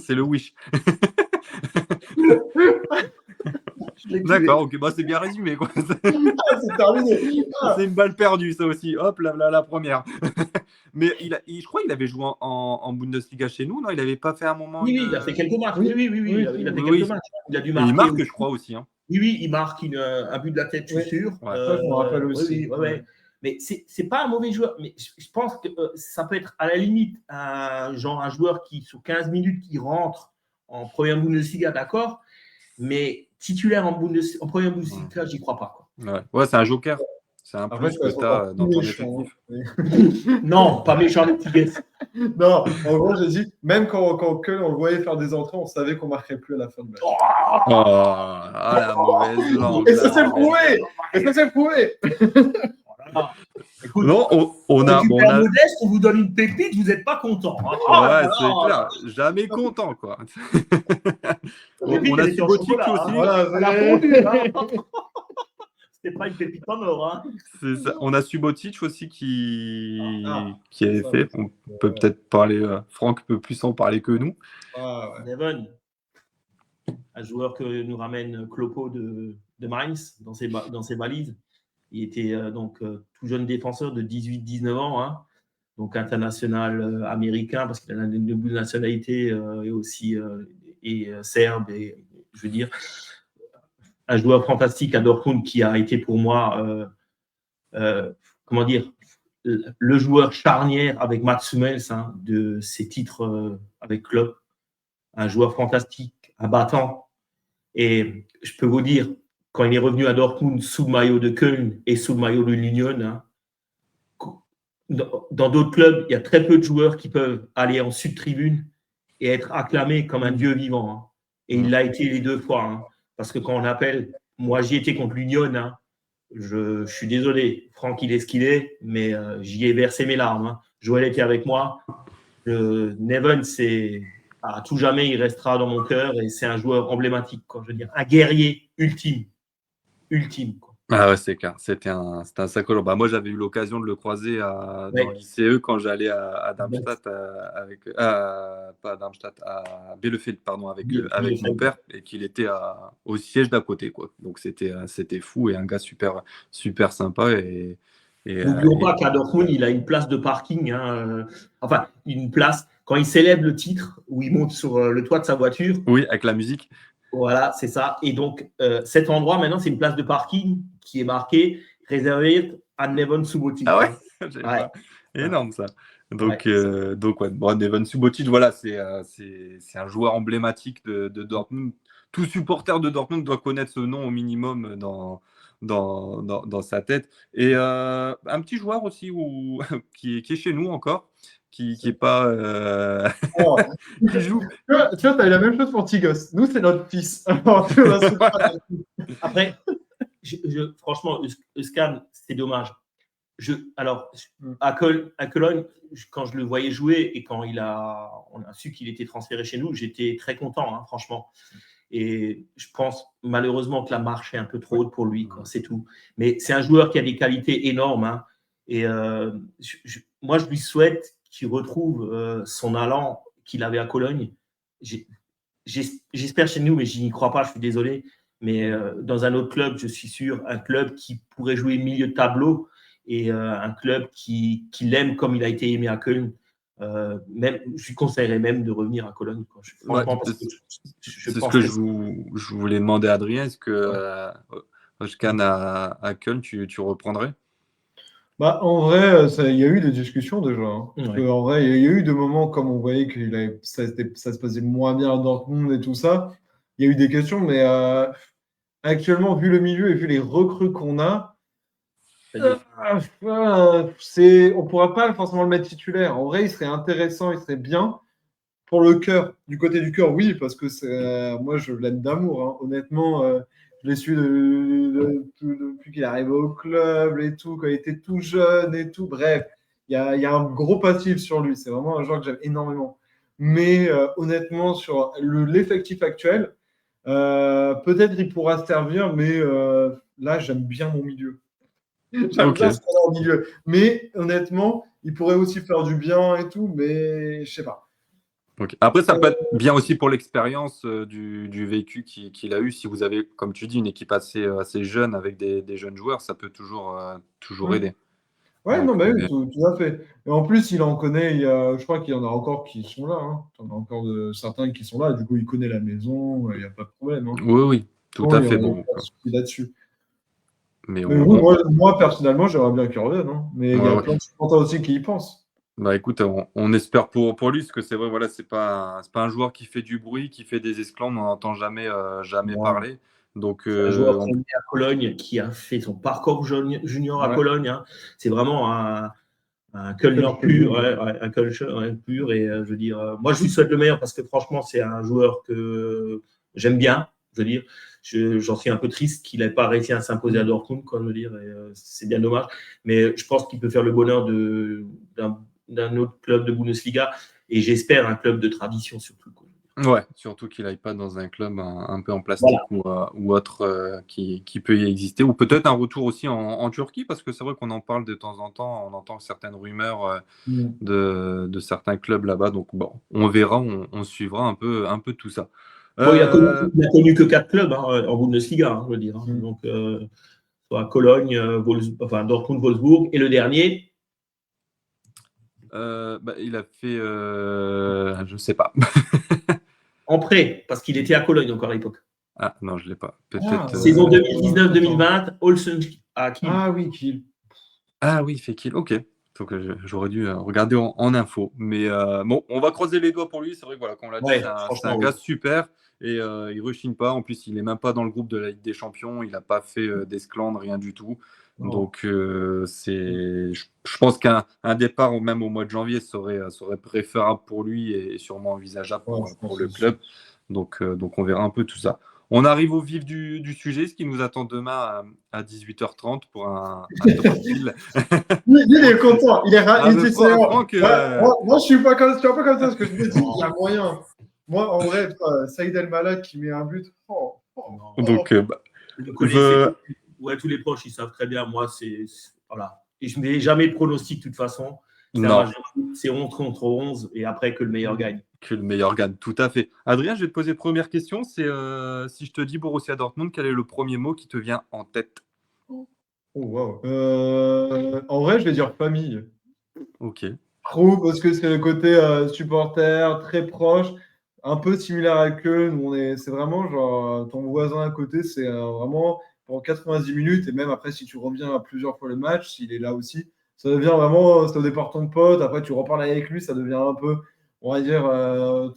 C'est le Wish. D'accord, ok, bah c'est bien résumé quoi. C'est terminé. C'est une balle perdue ça aussi. Hop, la première. Mais je crois qu'il avait joué en Bundesliga chez nous, non? Il n'avait pas fait un moment. Oui, il a fait quelques matchs. Oui, il a fait quelques matchs. Il a dû marquer. Il marque, je crois aussi. Hein. Oui, il marque un but de la tête, je suis sûr. Ouais. Ça, je me rappelle aussi. Ouais. Mais c'est pas un mauvais joueur. Mais je pense que ça peut être à la limite un joueur qui, sur 15 minutes, qui rentre en première Bundesliga, d'accord. Mais titulaire en première Bundesliga, j'y crois pas. Quoi. Ouais, c'est un joker. C'est un plus que tu as dans ton effectif. Non, pas méchant les Tigers. Non, en gros, j'ai dit, même quand Köln, on le voyait faire des entrées, on savait qu'on ne marquerait plus à la fin de match. La mauvaise langue. Et ça s'est prouvé. Écoute, non, on a Modeste, on vous donne une pépite, vous n'êtes pas content. Ouais, c'est clair. Jamais content, quoi. On a Subotic aussi. Voilà, C'était pas une pépite en or. Hein. C'est ça. On a Subotic aussi qui avait ça, fait. On peut peut-être parler. Franck peut plus en parler que nous. Devon, un joueur que nous ramène Klopo de Mainz dans ses balises. Il était tout jeune défenseur de 18-19 ans, hein, donc international américain parce qu'il a une double nationalité et aussi serbe. Et, je veux dire, un joueur fantastique à Dortmund qui a été pour moi, comment dire, le joueur charnière avec Mats Hummels de ses titres avec Klopp. Un joueur fantastique, un battant. Et je peux vous dire, quand il est revenu à Dortmund sous le maillot de Köln et sous le maillot de l'Union, dans d'autres clubs, il y a très peu de joueurs qui peuvent aller en sud-tribune et être acclamés comme un dieu vivant. Hein. Et il l'a été les 2 fois. Hein. Parce que quand on appelle, moi j'y étais contre l'Union, hein, je suis désolé, Franck il est ce qu'il est, mais j'y ai versé mes larmes. Hein. Joël était avec moi. Neven, à tout jamais, il restera dans mon cœur et c'est un joueur emblématique, quoi. Je veux dire, un guerrier ultime. Quoi. Ah ouais, c'est clair. C'était un sacré joueur. Bah, moi, j'avais eu l'occasion de le croiser dans l'ICE quand j'allais à Darmstadt pas à Darmstadt, à Bielefeld, pardon, avec mon père et qu'il était au siège d'à côté, quoi. Donc c'était fou et un gars super super sympa et n'oublions pas qu'à Dortmund, il a une place de parking, hein, enfin une place quand il célèbre le titre où il monte sur le toit de sa voiture. Oui, avec la musique. Voilà, c'est ça. Et donc, cet endroit, maintenant, c'est une place de parking qui est marquée réservée à Neven Subotic. Ah ouais, énorme ça. Donc, Bon, Neven Subotic, voilà, c'est un joueur emblématique de Dortmund. Tout supporter de Dortmund doit connaître ce nom au minimum dans sa tête. Et un petit joueur aussi qui est chez nous encore, qui est pas qui joue. Tu vois, tu as la même chose pour Tigos. Nous, c'est notre fils. Après, franchement, Özcan, c'est dommage. À Cologne, quand je le voyais jouer et quand on a su qu'il était transféré chez nous, j'étais très content, hein, franchement. Et je pense malheureusement que la marche est un peu trop haute pour lui, quoi, c'est tout. Mais c'est un joueur qui a des qualités énormes. Hein, et moi, je lui souhaite qu'il retrouve son allant qu'il avait à Cologne. J'espère chez nous, mais je n'y crois pas, je suis désolé. Mais dans un autre club, je suis sûr, un club qui pourrait jouer milieu de tableau et un club qui l'aime comme il a été aimé à Köln. Je lui conseillerais même de revenir à Cologne. Quoi. C'est ce que je voulais demander à Adrien. Est-ce que Özcan à Köln, tu reprendrais? Bah, en vrai, il y a eu des discussions déjà. Hein. Ouais. En vrai, il y a eu des moments comme on voyait que ça se passait moins bien à Dortmund et tout ça. Il y a eu des questions, mais actuellement, vu le milieu et vu les recrues qu'on a, on ne pourra pas forcément le mettre titulaire. En vrai, il serait intéressant, il serait bien. Pour le cœur, du côté du cœur, oui, parce que moi, je l'aime d'amour. Hein. Honnêtement, je l'ai su depuis qu'il est arrivé au club et tout, quand il était tout jeune et tout. Bref, il y a un gros passif sur lui. C'est vraiment un joueur que j'aime énormément. Mais honnêtement, sur l'effectif actuel, peut-être il pourra se servir, mais là, j'aime bien mon milieu. J'aime bien ce qu'on a au milieu. Mais honnêtement, il pourrait aussi faire du bien et tout, mais je sais pas. Okay. Après, ça peut être bien aussi pour l'expérience du vécu qu'il a eu. Si vous avez, comme tu dis, une équipe assez jeune avec des jeunes joueurs, ça peut toujours aider. Ouais, donc, non, mais oui, tout à fait. Et en plus, il en connaît, je crois qu'il y en a encore qui sont là. Hein. Il y en a encore certains qui sont là. Du coup, il connaît la maison, il n'y a pas de problème. Hein. Oui, tout à fait. Bon, là-dessus. Mais moi, personnellement, j'aimerais bien qu'il revienne. Hein. Mais il y a plein de supporters aussi qui y pensent. Bah écoute, on espère pour lui, parce que c'est vrai, voilà, c'est pas un joueur qui fait du bruit, qui fait des esclandres, on n'en entend jamais parler. Donc, c'est un joueur qui est né à Cologne, qui a fait son parcours junior à Cologne. Hein. C'est vraiment un Kölner pur, un Kölner pur. Et je veux dire, moi, je lui souhaite le meilleur parce que franchement, c'est un joueur que j'aime bien. Je veux dire, j'en suis un peu triste qu'il n'ait pas réussi à s'imposer à Dortmund, quoi, je veux dire. Et, c'est bien dommage. Mais je pense qu'il peut faire le bonheur d'un autre club de Bundesliga et j'espère un club de tradition surtout. Ouais, surtout qu'il n'aille pas dans un club un peu en plastique ou autre qui peut y exister. Ou peut-être un retour aussi en Turquie, parce que c'est vrai qu'on en parle de temps en temps, on entend certaines rumeurs de certains clubs là-bas. Donc bon, on verra, on suivra un peu tout ça. Bon, il n'a connu que 4 clubs en Bundesliga, je veux dire. Donc, soit Cologne, Dortmund, Wolfsburg, et le dernier. Il a fait, je sais pas. En prêt, parce qu'il était à Cologne encore à l'époque. Ah non, je l'ai pas. Peut-être. Saison 2019-2020, Olsen à Kiel. Ah oui, Kiel. Ah oui, il fait Kiel. Ok. Donc j'aurais dû regarder en info. Mais bon, on va croiser les doigts pour lui. C'est vrai que voilà, comme on l'a dit, c'est un gars super et il rechigne pas. En plus, il est même pas dans le groupe de la Ligue des Champions. Il n'a pas fait d'esclandre, rien du tout. Donc je pense qu'un départ même au mois de janvier serait préférable pour lui et sûrement envisageable pour le club. Donc on verra un peu tout ça. On arrive au vif du sujet, ce qui nous attend demain à 18h30 pour un top deal. Lui, il est content. Il est Franck, moi, je suis pas comme ça, parce que je me dis, il y a moyen. Moi, en vrai, Saïd El Malak qui met un but. Donc, tous les proches, ils savent très bien. Moi, voilà. Et je ne mets jamais de pronostic de toute façon. C'est 11 contre 11 et après que le meilleur gagne. Que le meilleur gagne, tout à fait. Adrien, je vais te poser première question. C'est si je te dis Borussia Dortmund, quel est le premier mot qui te vient en tête? En vrai, je vais dire famille. Ok. Parce que c'est le côté supporter, très proche, un peu similaire à Köln, où c'est vraiment genre ton voisin à côté, c'est vraiment pendant 90 minutes, et même après, si tu reviens plusieurs fois le match, s'il est là aussi, ça devient vraiment, ça dépend de ton pote, après tu reparles avec lui, ça devient un peu, on va dire,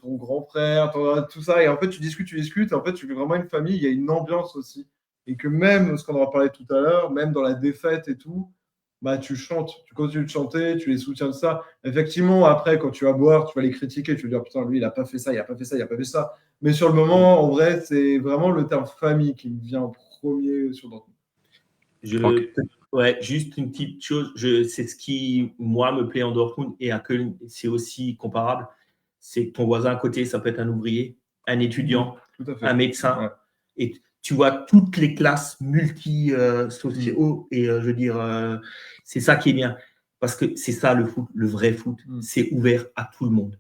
ton grand frère, tout ça, et en fait, tu discutes, et en fait, tu fais vraiment une famille, il y a une ambiance aussi. Et que même, ce qu'on en a parlé tout à l'heure, même dans la défaite et tout, bah, tu chantes, tu continues de chanter, tu les soutiens de ça. Effectivement, après, quand tu vas boire, tu vas les critiquer, tu vas dire putain, lui, il n'a pas fait ça, il n'a pas fait ça, il n'a pas fait ça. Mais sur le moment, en vrai, c'est vraiment le terme famille qui me vient en premier sur Dortmund. Juste une petite chose, c'est ce qui, moi, me plaît en Dortmund et à Köln, c'est aussi comparable. C'est que ton voisin à côté, ça peut être un ouvrier, un étudiant, un médecin. Ouais. Et tu vois toutes les classes multi-sociaux et je veux dire, c'est ça qui est bien. Parce que c'est ça le foot, le vrai foot. C'est ouvert à tout le monde.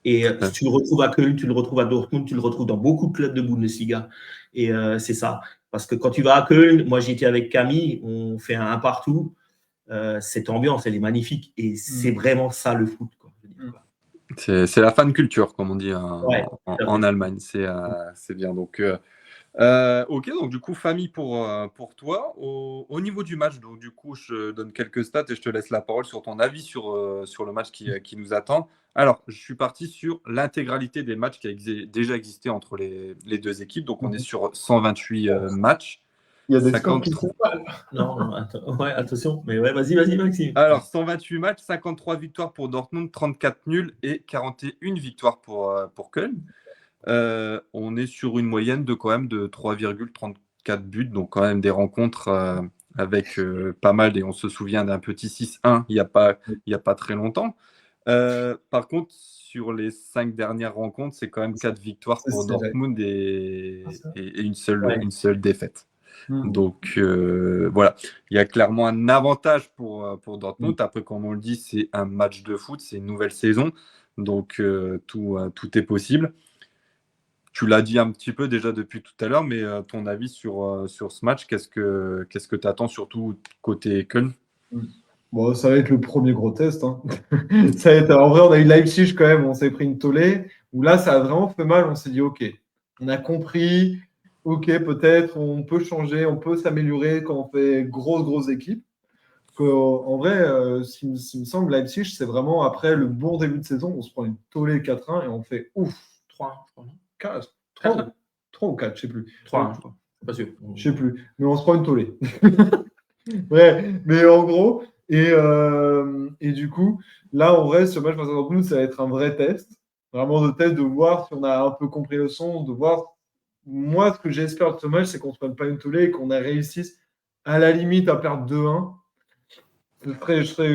Et si tu le retrouves à Köln, tu le retrouves à Dortmund, tu le retrouves dans beaucoup de clubs de Bundesliga. Et c'est ça. Parce que quand tu vas à Köln, moi j'étais avec Camille, on fait un partout. Cette ambiance, elle est magnifique. Et c'est vraiment ça le foot, quoi. C'est la fan culture, comme on dit en Allemagne. C'est bien. Donc, ok, donc du coup, famille pour toi. Au niveau du match, donc du coup, je donne quelques stats et je te laisse la parole sur ton avis sur le match qui nous attend. Alors, je suis parti sur l'intégralité des matchs qui a déjà existé entre les deux équipes. Donc, on est sur 128 matchs. Il y a des scores qui sont mal. Non, attention. Mais vas-y, Maxime. Alors, 128 matchs, 53 victoires pour Dortmund, 34 nuls et 41 victoires pour Köln. On est sur une moyenne de quand même de 3,34 buts, donc quand même des rencontres avec pas mal, et on se souvient d'un petit 6-1 il n'y a pas très longtemps. Par contre, sur les 5 dernières rencontres, c'est quand même 4 victoires pour Dortmund et une seule défaite. Donc voilà, il y a clairement un avantage pour Dortmund. Après, comme on le dit, c'est un match de foot, c'est une nouvelle saison, donc tout est possible. Tu l'as dit un petit peu déjà depuis tout à l'heure, mais ton avis sur ce match, qu'est-ce que tu attends surtout côté Köln? Bon, ça va être le premier gros test. En vrai, on a eu Leipzig quand même, on s'est pris une tollée, où là, ça a vraiment fait mal. On s'est dit, OK, on a compris, OK, peut-être, on peut changer, on peut s'améliorer quand on fait grosse équipe. En vrai, ce qui me semble, Leipzig, c'est vraiment après le bon début de saison, on se prend une tollée 4-1 et on fait ouf. 3, je crois. 3 ou 4, je sais plus. 3, je crois. Pas sûr. Je sais plus. Mais on se prend une tollée. Ouais, mais en gros, et du coup, là, en vrai, ce match face à Dortmund, ça va être un vrai test. Vraiment de test, de voir si on a un peu compris le son, de voir. Moi, ce que j'espère de ce match, c'est qu'on ne se prenne pas une tollée et qu'on réussisse à la limite à perdre 2-1. Je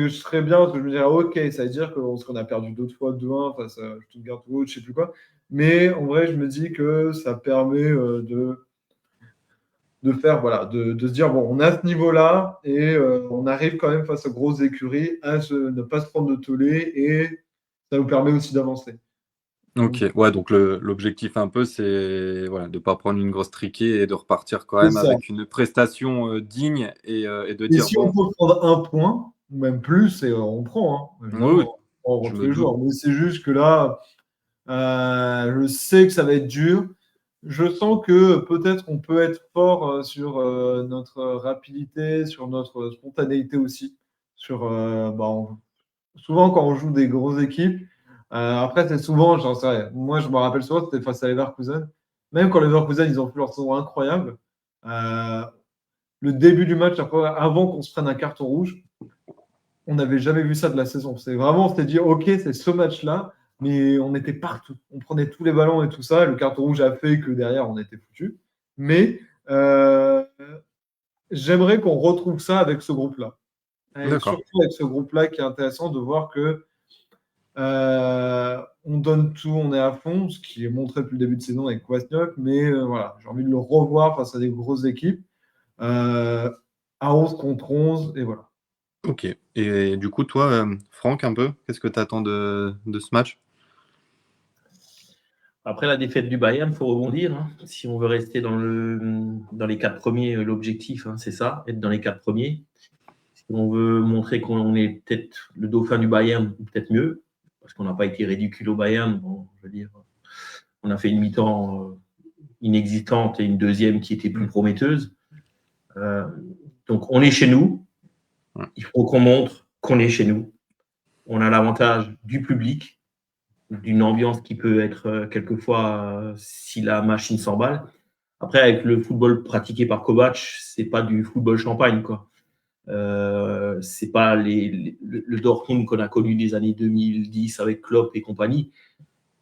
serais bien, parce que je me dirais, OK, ça veut dire qu'on a perdu d'autres fois 2-1 face à Stuttgart ou autre, je ne sais plus quoi. Mais en vrai, je me dis que ça permet de faire, voilà, de se dire, bon, on est à ce niveau-là et on arrive quand même face aux grosses écuries à ne pas se prendre de tollé et ça nous permet aussi d'avancer. Ok, ouais, donc l'objectif un peu, c'est voilà, de ne pas prendre une grosse triquée et de repartir quand C'est même ça. avec une prestation digne et de Et dire, si on bon, peut prendre un point, ou même plus, et on prend, hein, oui, oui, évidemment, on je rentre tous me les doute. jours. Mais c'est juste que là, je sais que ça va être dur. Je sens que peut-être on peut être fort sur notre rapidité, sur notre spontanéité aussi. Sur, souvent, quand on joue des grosses équipes, après, c'est souvent, j'en sais rien. Moi, je me rappelle souvent, c'était face à Leverkusen. Même quand Leverkusen, ils ont fait leur saison incroyable, euh, le début du match, avant qu'on se prenne un carton rouge, on n'avait jamais vu ça de la saison. C'est vraiment, on s'était dit, OK, c'est ce match-là, mais on était partout. On prenait tous les ballons et tout ça. Le carton rouge a fait que derrière, on était foutu. Mais j'aimerais qu'on retrouve ça avec ce groupe-là. Et D'accord. surtout avec ce groupe-là qui est intéressant de voir que on donne tout, on est à fond, ce qui est montré depuis le début de saison avec Kwasniok, mais voilà, j'ai envie de le revoir face à des grosses équipes, à 11 contre 11, et voilà. Ok. Et du coup, toi, Franck, un peu, qu'est-ce que tu attends de ce match? Après la défaite du Bayern, il faut rebondir, hein. Si on veut rester dans les 4 premiers, l'objectif, hein, c'est ça, être dans les 4 premiers. Si on veut montrer qu'on est peut-être le dauphin du Bayern, ou peut-être mieux, parce qu'on n'a pas été ridicule au Bayern, bon, je veux dire, on a fait une mi-temps inexistante et une deuxième qui était plus prometteuse. Donc on est chez nous, il faut qu'on montre qu'on est chez nous. On a l'avantage du public, d'une ambiance qui peut être quelquefois, si la machine s'emballe. Après, avec le football pratiqué par Kovac, c'est pas du football champagne, quoi. C'est pas le Dortmund qu'on a connu des années 2010 avec Klopp et compagnie.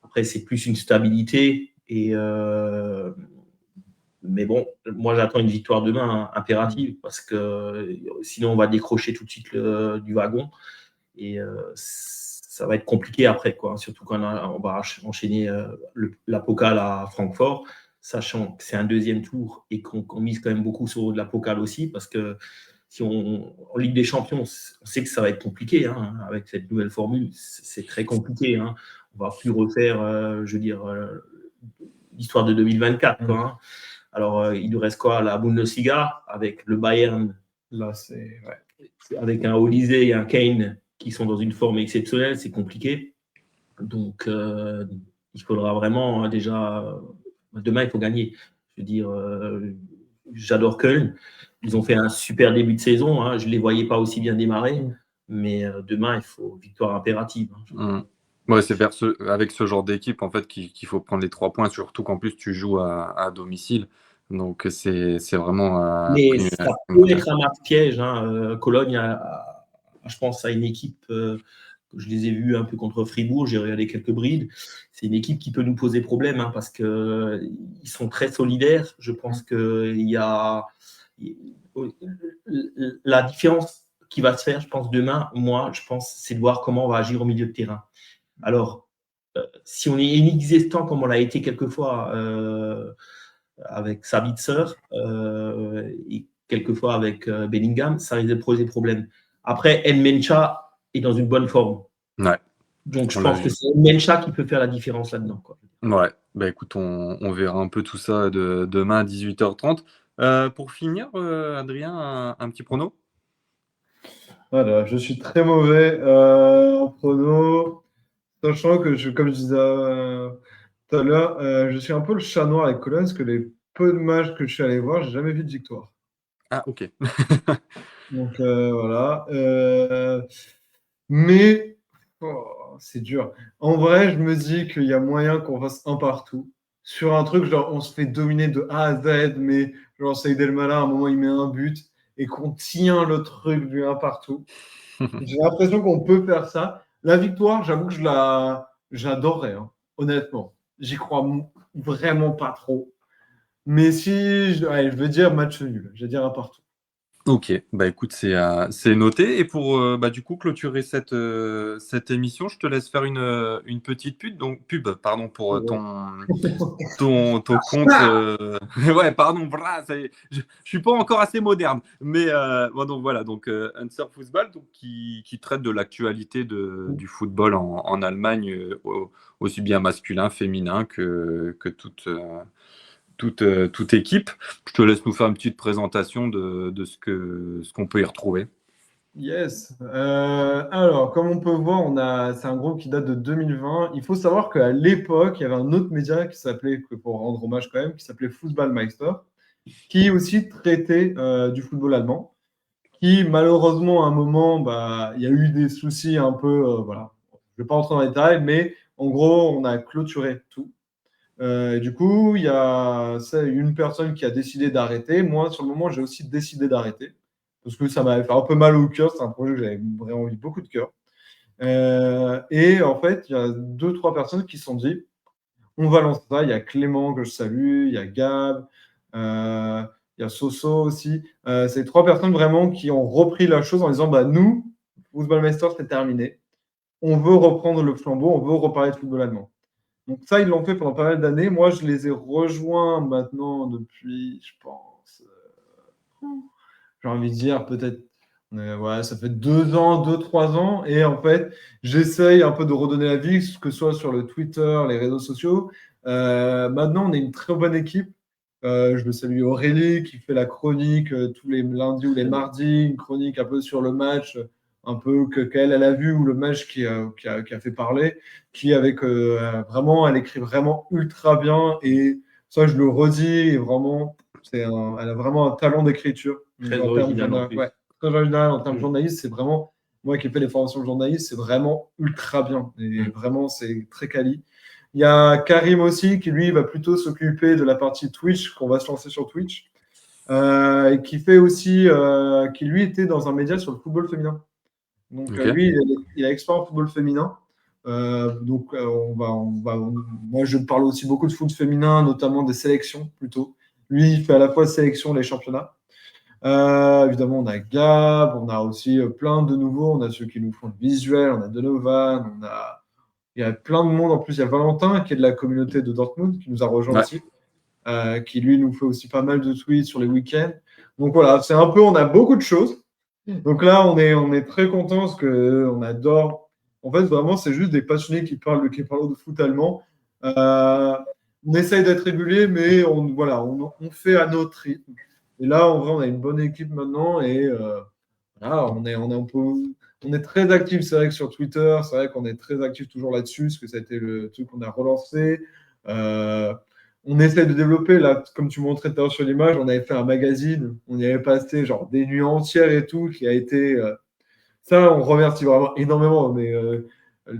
Après, c'est plus une stabilité. Mais bon, moi, j'attends une victoire demain impérative parce que sinon, on va décrocher tout de suite du wagon. Et ça va être compliqué après, quoi. Surtout quand on va enchaîner la Pokal à Francfort, sachant que c'est un deuxième tour et qu'on mise quand même beaucoup sur de la Pokal aussi, parce que si en Ligue des Champions, on sait que ça va être compliqué, hein, avec cette nouvelle formule, c'est très compliqué, hein. On va plus refaire, je veux dire, l'histoire de 2024, quoi, hein. Alors, il nous reste quoi? La Bundesliga avec le Bayern. Là, c'est. Ouais. Avec un Olise et un Kane qui sont dans une forme exceptionnelle, c'est compliqué. Donc, il faudra vraiment déjà. Demain, il faut gagner. Je veux dire, j'adore Köln. Ils ont fait un super début de saison, hein. Je ne les voyais pas aussi bien démarrer. Mais demain, il faut victoire impérative, hein. Ouais, c'est avec ce genre d'équipe en fait qu'il faut prendre les 3 points, surtout qu'en plus tu joues à domicile. Donc c'est vraiment Mais ça peut être un match piège, hein. Cologne, je pense, a une équipe, je les ai vus un peu contre Fribourg, j'ai regardé quelques brides. C'est une équipe qui peut nous poser problème, hein, parce qu'ils sont très solidaires. Je pense qu'il y a la différence qui va se faire, je pense, demain, moi, je pense, c'est de voir comment on va agir au milieu de terrain. Alors, si on est inexistant comme on l'a été quelquefois avec Sabitzer et quelquefois avec Bellingham, ça risque de poser problème. Après, Nmecha est dans une bonne forme. Ouais. Donc, je pense que c'est Nmecha qui peut faire la différence là-dedans, quoi. Ouais, bah écoute, on verra un peu tout ça demain à 18h30. Pour finir, Adrien, un petit prono? Voilà, je suis très mauvais en prono, sachant que, comme je disais tout à l'heure, je suis un peu le chat noir avec Cologne, parce que les peu de matchs que je suis allé voir, j'ai jamais vu de victoire. Ah, ok. Donc voilà. Mais c'est dur. En vrai, je me dis qu'il y a moyen qu'on fasse un partout. Sur un truc, genre, on se fait dominer de A à Z, mais genre, Saïd El Mallah, à un moment, il met un but et qu'on tient le truc du un partout. J'ai l'impression qu'on peut faire ça. La victoire, j'avoue que j'adorerais, hein, honnêtement. J'y crois vraiment pas trop. Mais si, allez, je veux dire match nul. Je vais dire un partout. Ok, bah écoute, c'est noté. Et pour du coup clôturer cette émission, je te laisse faire une petite pub, pardon, pour ton compte. Ouais, pardon, voilà, je suis pas encore assez moderne. Mais bon, donc voilà, donc Unser Fußball, donc, qui traite de l'actualité du football en Allemagne, aussi bien masculin, féminin que toute équipe. Je te laisse nous faire une petite présentation de ce qu'on peut y retrouver. Yes. Alors, comme on peut voir, c'est un groupe qui date de 2020. Il faut savoir qu'à l'époque, il y avait un autre média qui s'appelait, pour rendre hommage quand même, qui s'appelait Fußballmeister, qui aussi traitait du football allemand, qui malheureusement à un moment, il y a eu des soucis un peu, voilà. Je ne vais pas rentrer dans les détails, mais en gros, on a clôturé tout. Et du coup, il y a une personne qui a décidé d'arrêter. Moi, sur le moment, j'ai aussi décidé d'arrêter parce que ça m'avait fait un peu mal au cœur. C'est un projet que j'avais vraiment eu beaucoup de cœur. Et en fait, il y a deux, trois personnes qui se sont dit, on va lancer ça. Il y a Clément que je salue, il y a Gab, euh, il y a Soso aussi. C'est trois personnes vraiment qui ont repris la chose en disant, nous, Fußballmeister, c'est terminé. On veut reprendre le flambeau, on veut reparler de football allemand. Donc ça, ils l'ont fait pendant pas mal d'années. Moi, je les ai rejoints maintenant depuis, je pense, j'ai envie de dire peut-être, ouais, ça fait 2 ans, 2, 3 ans. Et en fait, j'essaye un peu de redonner la vie, que ce soit sur le Twitter, les réseaux sociaux. Maintenant, on est une très bonne équipe. Je veux saluer Aurélie qui fait la chronique tous les lundis ou les mardis, une chronique un peu sur le match, un peu qu'elle elle a vu ou le match qui a fait parler, qui avec vraiment, elle écrit vraiment ultra bien et ça je le redis et vraiment, elle a vraiment un talent d'écriture. Donc, Très en termes original en plus. ouais, très original en termes de journaliste, c'est vraiment moi qui ai fait les formations de journaliste, c'est vraiment ultra bien et vraiment c'est très quali. Il y a Karim aussi qui, lui, va plutôt s'occuper de la partie Twitch, qu'on va se lancer sur Twitch, et qui fait aussi, qui lui était dans un média sur le football féminin. Donc, Ok. lui, il a expert en football féminin. Donc, moi, je parle aussi beaucoup de foot féminin, notamment des sélections plutôt. Lui, il fait à la fois sélection les championnats. Évidemment, on a Gab, on a aussi plein de nouveaux. On a ceux qui nous font le visuel, on a Donovan, il y a plein de monde. En plus, il y a Valentin qui est de la communauté de Dortmund qui nous a rejoint Ouais. aussi, qui lui nous fait aussi pas mal de tweets sur les week-ends. Donc voilà, c'est un peu, on a beaucoup de choses. Donc là, on est très content parce qu'on adore. En fait, vraiment, c'est juste des passionnés qui parlent de foot allemand. Euh, on essaye d'être régulier, mais voilà, on fait à notre rythme. Et là, en vrai, on a une bonne équipe maintenant et voilà, on est très actif, c'est vrai que sur Twitter, c'est vrai qu'on est très actif toujours là-dessus, parce que ça a été le truc qu'on a relancé. Euh, on essaie de développer, là, comme tu montrais tout à l'heure sur l'image, on avait fait un magazine, on y avait passé genre des nuits entières et tout, qui a été. Ça, on remercie vraiment énormément, mais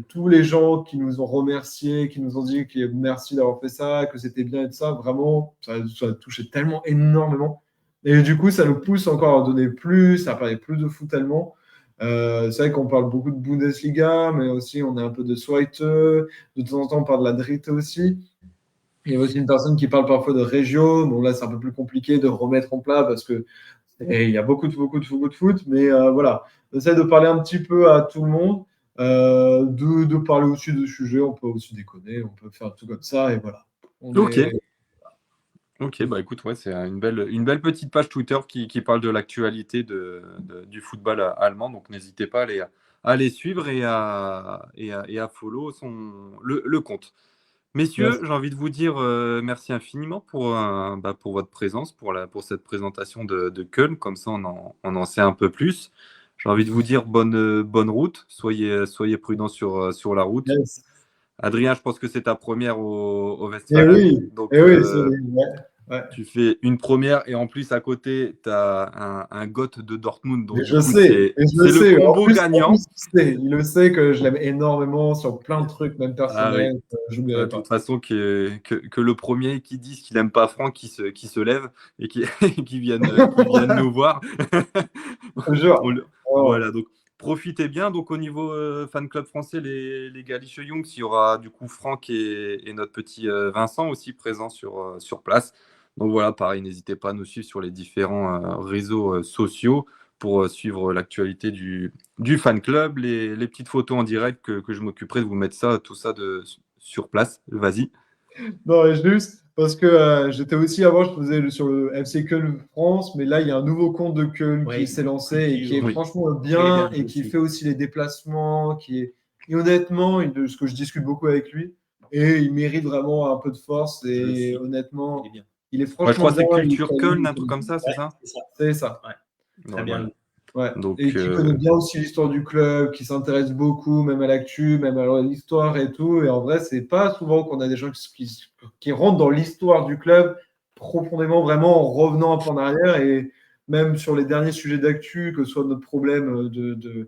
tous les gens qui nous ont remerciés, qui nous ont dit que merci d'avoir fait ça, que c'était bien et tout ça, vraiment, ça a touché tellement énormément. Et du coup, ça nous pousse encore à donner plus, à parler plus de foot allemand. C'est vrai qu'on parle beaucoup de Bundesliga, mais aussi on a un peu de Zweite. De temps en temps, on parle de la Dritte aussi. Il y a aussi une personne qui parle parfois de Regio. Bon, là, c'est un peu plus compliqué de remettre en plat parce que il y a beaucoup de foot. Mais voilà, on essaie de parler un petit peu à tout le monde, de parler aussi de sujets. On peut aussi déconner, on peut faire tout comme ça. Et voilà. On Ok. est... Ok, bah écoute, ouais, c'est une belle petite page Twitter qui parle de l'actualité du football allemand. Donc n'hésitez pas à les suivre et à follow le compte. Messieurs, Yes. j'ai envie de vous dire merci infiniment pour votre présence, pour cette présentation de Köln. Comme ça, on en sait un peu plus. J'ai envie de vous dire bonne route. Soyez prudents sur la route. Yes. Adrien, je pense que c'est ta première au Et Westfalen. oui, Donc, et oui, ouais, ouais. tu fais une première et en plus, à côté, tu as un goth de Dortmund. Et Donc, du je coup, sais, c'est et je le c'est le sais. En combo plus, gagnant. il le sait que je l'aime énormément sur plein de trucs, même Ah oui. personnels. De J'oublierai pas. toute façon, que le premier qui dise qu'il n'aime pas Franck, qui se lève et qui vienne nous voir. Je te jure. Oh. Voilà, donc profitez bien. Donc au niveau fan club français, les Galice Young, il y aura du coup Franck et notre petit Vincent aussi présents sur place. Donc voilà, pareil, n'hésitez pas à nous suivre sur les différents réseaux sociaux pour suivre l'actualité du fan club, les petites photos en direct que je m'occuperai de vous mettre tout ça sur place. Vas-y. Non, et juste parce que j'étais aussi avant, je faisais sur le FC Köln France, mais là, il y a un nouveau compte de Köln Oui, qui s'est lancé et qui est oui. franchement Très bien bien et qui aussi. fait aussi les déplacements, et honnêtement, ce que je discute beaucoup avec lui, et il mérite vraiment un peu de force Je le et suis. honnêtement, Il est bien. il est Ouais, je franchement crois que c'est bien. Culture Köln, un truc comme ça, c'est Ouais, ça? c'est ça. C'est ça. Très Ouais, bien. voilà. Ouais. Donc, Et qui connaît bien aussi l'histoire du club, qui s'intéresse beaucoup, même à l'actu, même à l'histoire et tout. Et en vrai, c'est pas souvent qu'on a des gens qui rentrent dans l'histoire du club profondément, vraiment en revenant un peu en arrière. Et même sur les derniers sujets d'actu, que ce soit notre problème de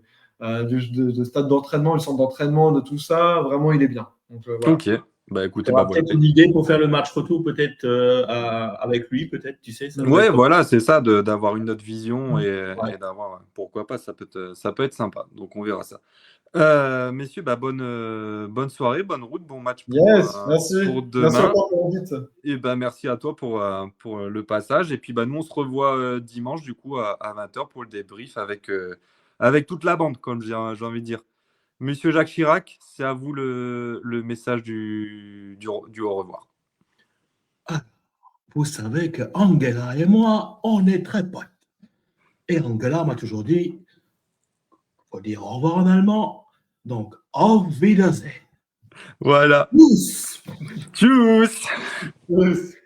stade d'entraînement, le centre d'entraînement, de tout ça, vraiment, il est bien. Donc voilà. Ok, bah écoutez, Tu bah auras voilà. peut-être une idée pour faire le match retour, peut-être avec lui, peut-être, tu sais. Ça doit Ouais, être- voilà, c'est ça, d'avoir une autre vision Ouais. et d'avoir, pourquoi pas, ça peut être sympa. Donc on verra ça. Messieurs, bah bonne soirée, bonne route, bon match Yes, merci. pour Merci demain. encore pour l'invite. Et bah merci à toi pour le passage. Et puis bah nous on se revoit dimanche du coup à 20h pour le débrief avec toute la bande, comme j'ai envie de dire. Monsieur Jacques Chirac, c'est à vous le message du au revoir. Ah, vous savez que Angela et moi, on est très potes. Et Angela m'a toujours dit, faut dire au revoir en allemand. Donc, auf Wiedersehen. Voilà. Tschüss. Tchuss. Yes.